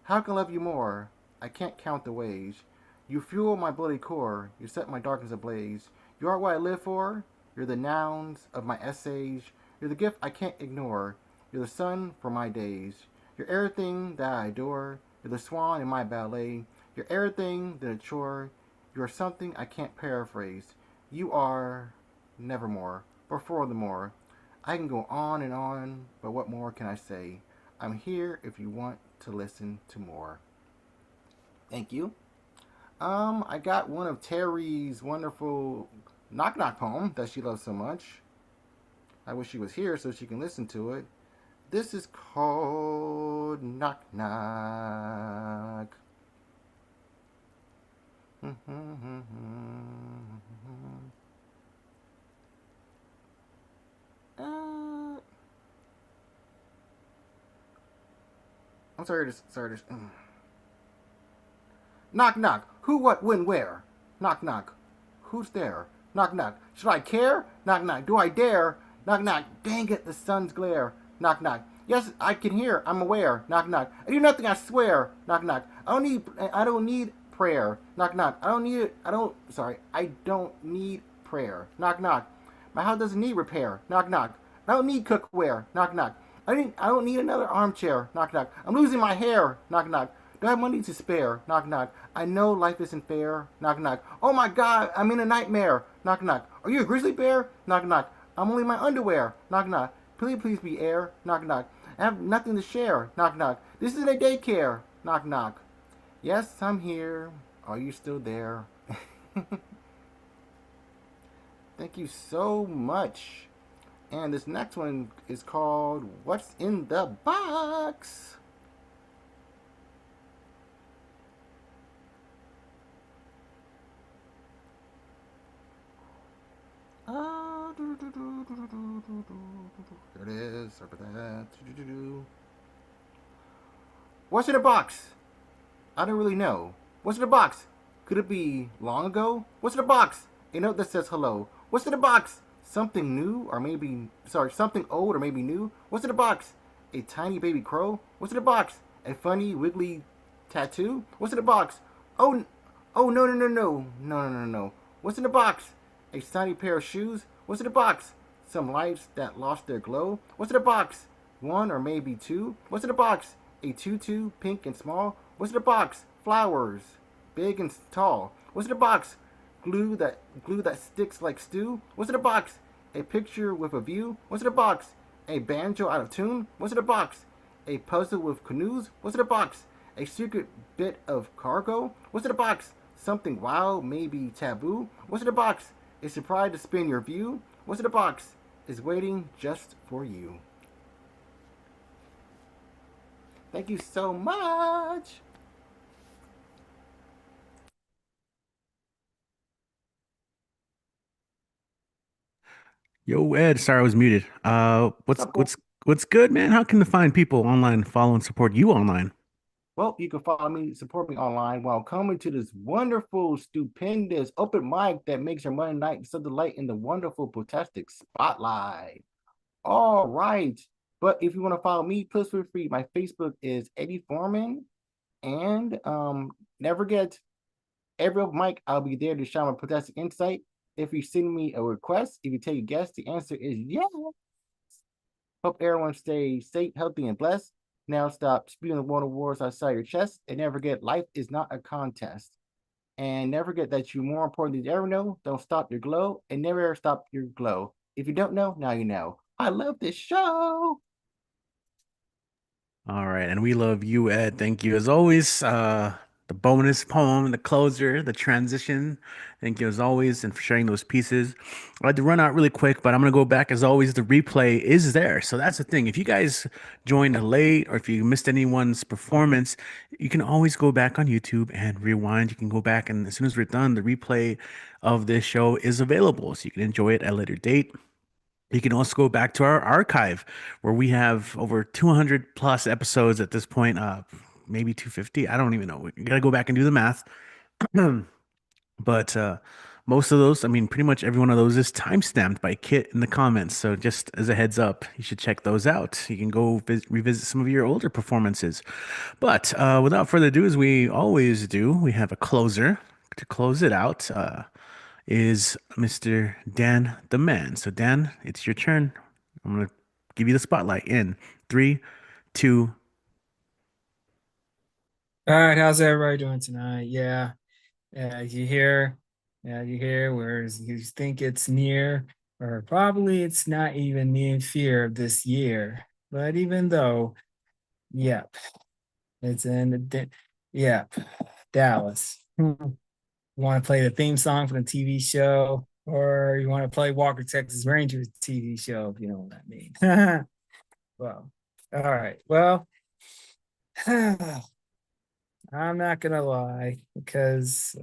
How can I love you more? I can't count the ways. You fuel my bloody core, you set my darkness ablaze. You are what I live for, you're the nouns of my essays. You're the gift I can't ignore. You're the sun for my days. You're everything that I adore. You're the swan in my ballet. You're everything that a chore. You are something I can't paraphrase. You are nevermore, but for the more. I can go on, but what more can I say? I'm here if you want to listen to more. Thank you. I got one of Terry's wonderful knock knock poem that she loves so much. I wish she was here so she can listen to it. This is called Knock Knock. I'm sorry. Knock knock. Who, what, when, where? Knock knock. Who's there? Knock knock. Should I care? Knock knock. Do I dare? Knock knock. Dang it, the sun's glare. Knock knock. Yes, I can hear. I'm aware. Knock knock. I do nothing. I swear. Knock knock. I don't need prayer. Knock knock. I don't need prayer. Knock knock. My house doesn't need repair. Knock knock. I don't need cookware. Knock knock. I don't need another armchair. Knock knock. I'm losing my hair. Knock knock. Do I have money to spare? Knock knock. I know life isn't fair. Knock knock. Oh my God, I'm in a nightmare. Knock knock. Are you a grizzly bear? Knock knock. I'm only in my underwear. Knock knock. Please be air. Knock knock. I have nothing to share. Knock knock. This isn't a daycare. Knock knock. Yes, I'm here. Are you still there? Thank you so much. And this next one is called What's in the Box? There it is. Sorry about that. What's in the box? I don't really know. What's in the box? Could it be long ago? What's in the box? A note that says hello. What's in the box? Something new or maybe, something old or maybe new? What's in the box? A tiny baby crow? What's in the box? A funny wiggly tattoo? What's in the box? Oh, no. What's in the box? A shiny pair of shoes? What's in the box? Some lights that lost their glow? What's in the box? One or maybe two? What's in the box? A tutu, pink and small? What's in the box? Flowers, big and tall. What's in the box? Glue that sticks like stew? What's in the box? A picture with a view? What's in the box? A banjo out of tune? What's in the box? A puzzle with canoes? What's in the box? A secret bit of cargo? What's in the box? Something wild, maybe taboo? What's in the box? A surprise to spin your view? What's in the box? Is waiting just for you. Thank you so much. Yo, Ed, sorry I was muted. What's good, man? How can the fine people online follow and support you online? Well, you can follow me, support me online while coming to this wonderful, stupendous open mic that makes your Monday night so delight in the wonderful, fantastic spotlight. All right. But if you want to follow me, please feel free. My Facebook is Eddie Foreman. And never forget, every open mic, I'll be there to share my fantastic insight. If you send me a request, if you take a guess, the answer is yes. Hope everyone stays safe, healthy, and blessed. Now stop spewing the water wars outside your chest. And never forget, life is not a contest. And never forget that you're more important than you ever know. Don't stop your glow and never ever stop your glow. If you don't know, now you know. I love this show. All right, and we love you, Ed. Thank you as always. The bonus poem, the closer, the transition. Thank you as always, and for sharing those pieces. I had to run out really quick, but I'm gonna go back as always. The replay is there, so that's the thing. If you guys joined late or if you missed anyone's performance, you can always go back on YouTube and rewind. You can go back, and as soon as we're done, the replay of this show is available, so you can enjoy it at a later date. You can also go back to our archive where we have over 200 plus episodes at this point, maybe 250. I don't even know. We got to go back and do the math. But most of those, I mean, pretty much every one of those is timestamped by Kit in the comments. So just as a heads up, you should check those out. You can go revisit some of your older performances. But without further ado, as we always do, we have a closer to close it out. Is Mr. Dan the Man. So Dan, it's your turn. I'm gonna give you the spotlight in three, two. All right, how's everybody doing tonight? You hear, whereas you think it's near, or probably it's not even near fear of this year. But even though, yep, it's yep, Dallas. You want to play the theme song from the TV show, or you want to play Walker, Texas Rangers TV show, if you know what I mean. Well, all right. Well, I'm not gonna lie, because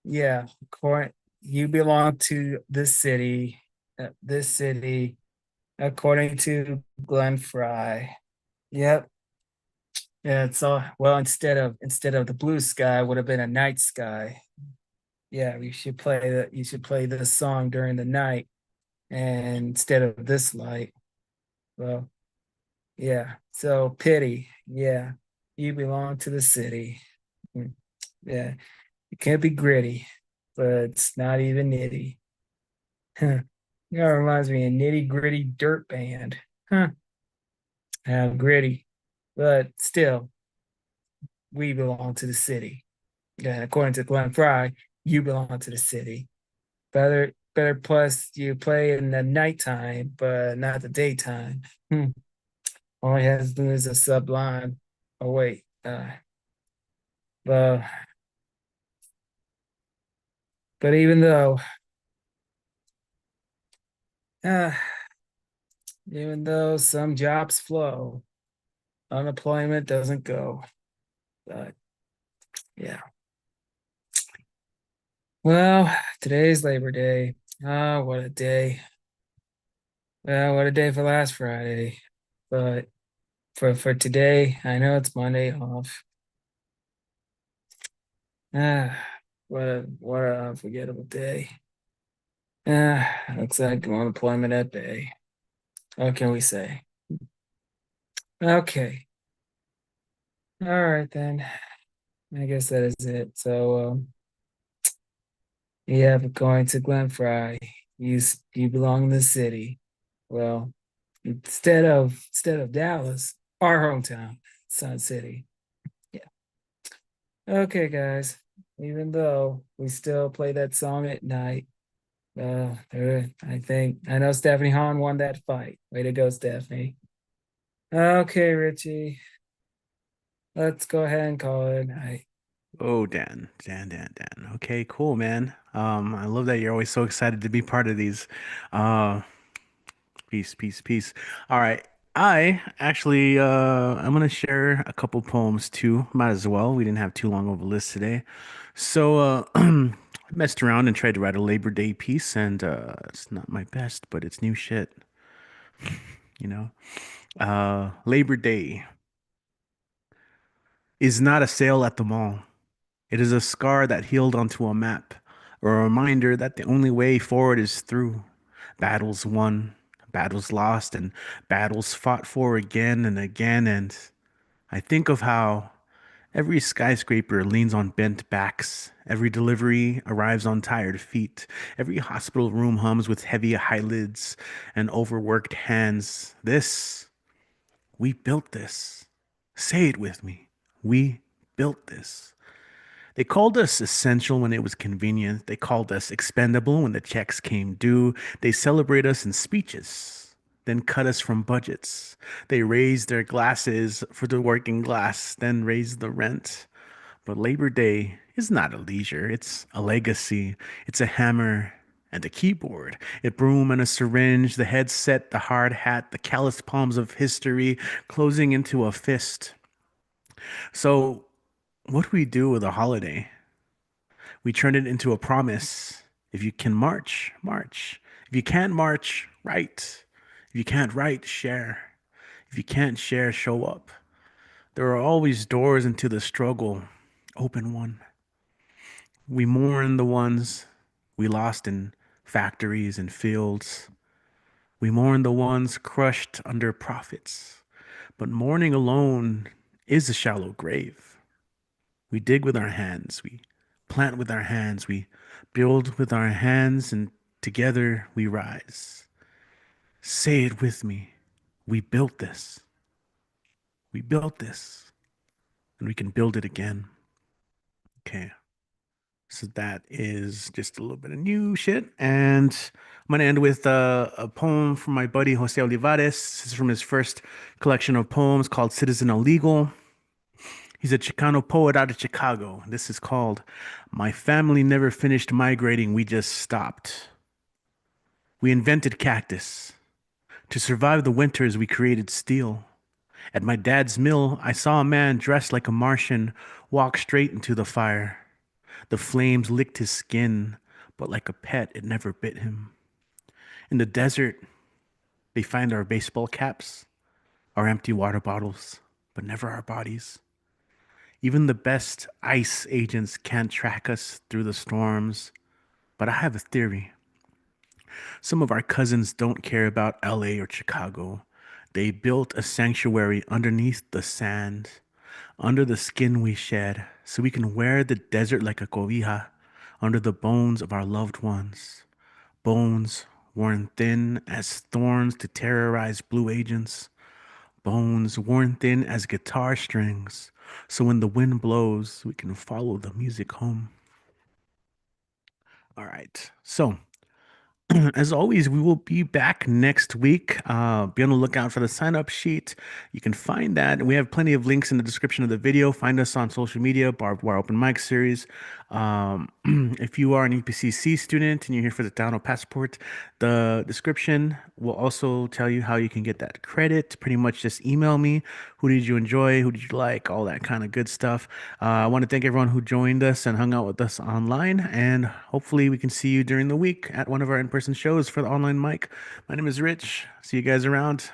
yeah, you belong to this city, according to Glenn Fry. Yep. Yeah, it's all well, instead of the blue sky would have been a night sky. Yeah, you should play this song during the night and instead of this light. Well, yeah. So pity, yeah. You belong to the city. Yeah. It can't be gritty, but it's not even nitty. Huh. You know, it reminds me of Nitty Gritty Dirt Band. Huh. How gritty. But still, we belong to the city. Yeah, according to Glenn Fry, you belong to the city. Better plus you play in the nighttime, but not the daytime. All he has to do is a sublime. Oh wait. Well, but uh, even though some jobs flow, unemployment doesn't go. But yeah. Well, today's Labor Day. Oh, what a day. Well, what a day for last Friday. But for today, I know it's Monday off. Ah, what a unforgettable day. Looks like unemployment at bay. What can we say? Okay. All right then. I guess that is it. So yeah, but going to Glen Fry. You belong in the city. Well, instead of Dallas, our hometown, Sun City. Yeah. Okay, guys. Even though we still play that song at night, I know Stephanie Hahn won that fight. Way to go, Stephanie. Okay, Richie. Let's go ahead and call it a night. Oh, Dan. Okay, cool, man. I love that you're always so excited to be part of these. Uh, peace. All right. I'm gonna share a couple poems too. Might as well. We didn't have too long of a list today. So, messed around and tried to write a Labor Day piece, and it's not my best, but it's new shit, you know. Labor Day is not a sale at the mall. It is a scar that healed onto a map, or a reminder that the only way forward is through. Battles won, battles lost, and battles fought for again and again. And I think of how every skyscraper leans on bent backs, every delivery arrives on tired feet, every hospital room hums with heavy eyelids and overworked hands. We built this. Say it with me. We built this. They called us essential when it was convenient. They called us expendable when the checks came due. They celebrate us in speeches, then cut us from budgets. They raised their glasses for the working class, then raised the rent. But Labor Day is not a leisure, it's a legacy. It's a hammer and a keyboard, a broom and a syringe, the headset, the hard hat, the calloused palms of history closing into a fist. So, what do we do with a holiday? We turn it into a promise. If you can march, march. If If you can't march, write. If you can't write, share. If you can't share, show up. There are always doors into the struggle. Open one. We mourn the ones we lost in factories and fields. We mourn the ones crushed under profits. But mourning alone is a shallow grave. We dig with our hands. We plant with our hands. We build with our hands, and together we rise. Say it with me. We built this. We built this. And we can build it again. Okay. So that is just a little bit of new shit. And I'm going to end with a poem from my buddy Jose Olivares. This is from his first collection of poems called Citizen Illegal. He's a Chicano poet out of Chicago. This is called My Family Never Finished Migrating, We Just Stopped. We invented cactus. To survive the winters, we created steel. At my dad's mill, I saw a man dressed like a Martian walk straight into the fire. The flames licked his skin, but like a pet, it never bit him. In the desert, they find our baseball caps, our empty water bottles, but never our bodies. Even the best ICE agents can't track us through the storms, but I have a theory. Some of our cousins don't care about LA or Chicago. They built a sanctuary underneath the sand, under the skin we shed, so we can wear the desert like a cobija under the bones of our loved ones. Bones worn thin as thorns to terrorize blue agents. Bones worn thin as guitar strings, so when the wind blows, we can follow the music home. All right, so as always, we will be back next week. Be on the lookout for the sign up sheet. You can find that. We have plenty of links in the description of the video. Find us on social media, Barbed Wire Open Mic Series. If you are an EPCC student and you're here for the Download Passport, the description will also tell you how you can get that credit. Pretty much just email me. Who did you enjoy? Who did you like? All that kind of good stuff. I want to thank everyone who joined us and hung out with us online. And hopefully we can see you during the week at one of our in-person shows for the online mic. My name is Rich. See you guys around.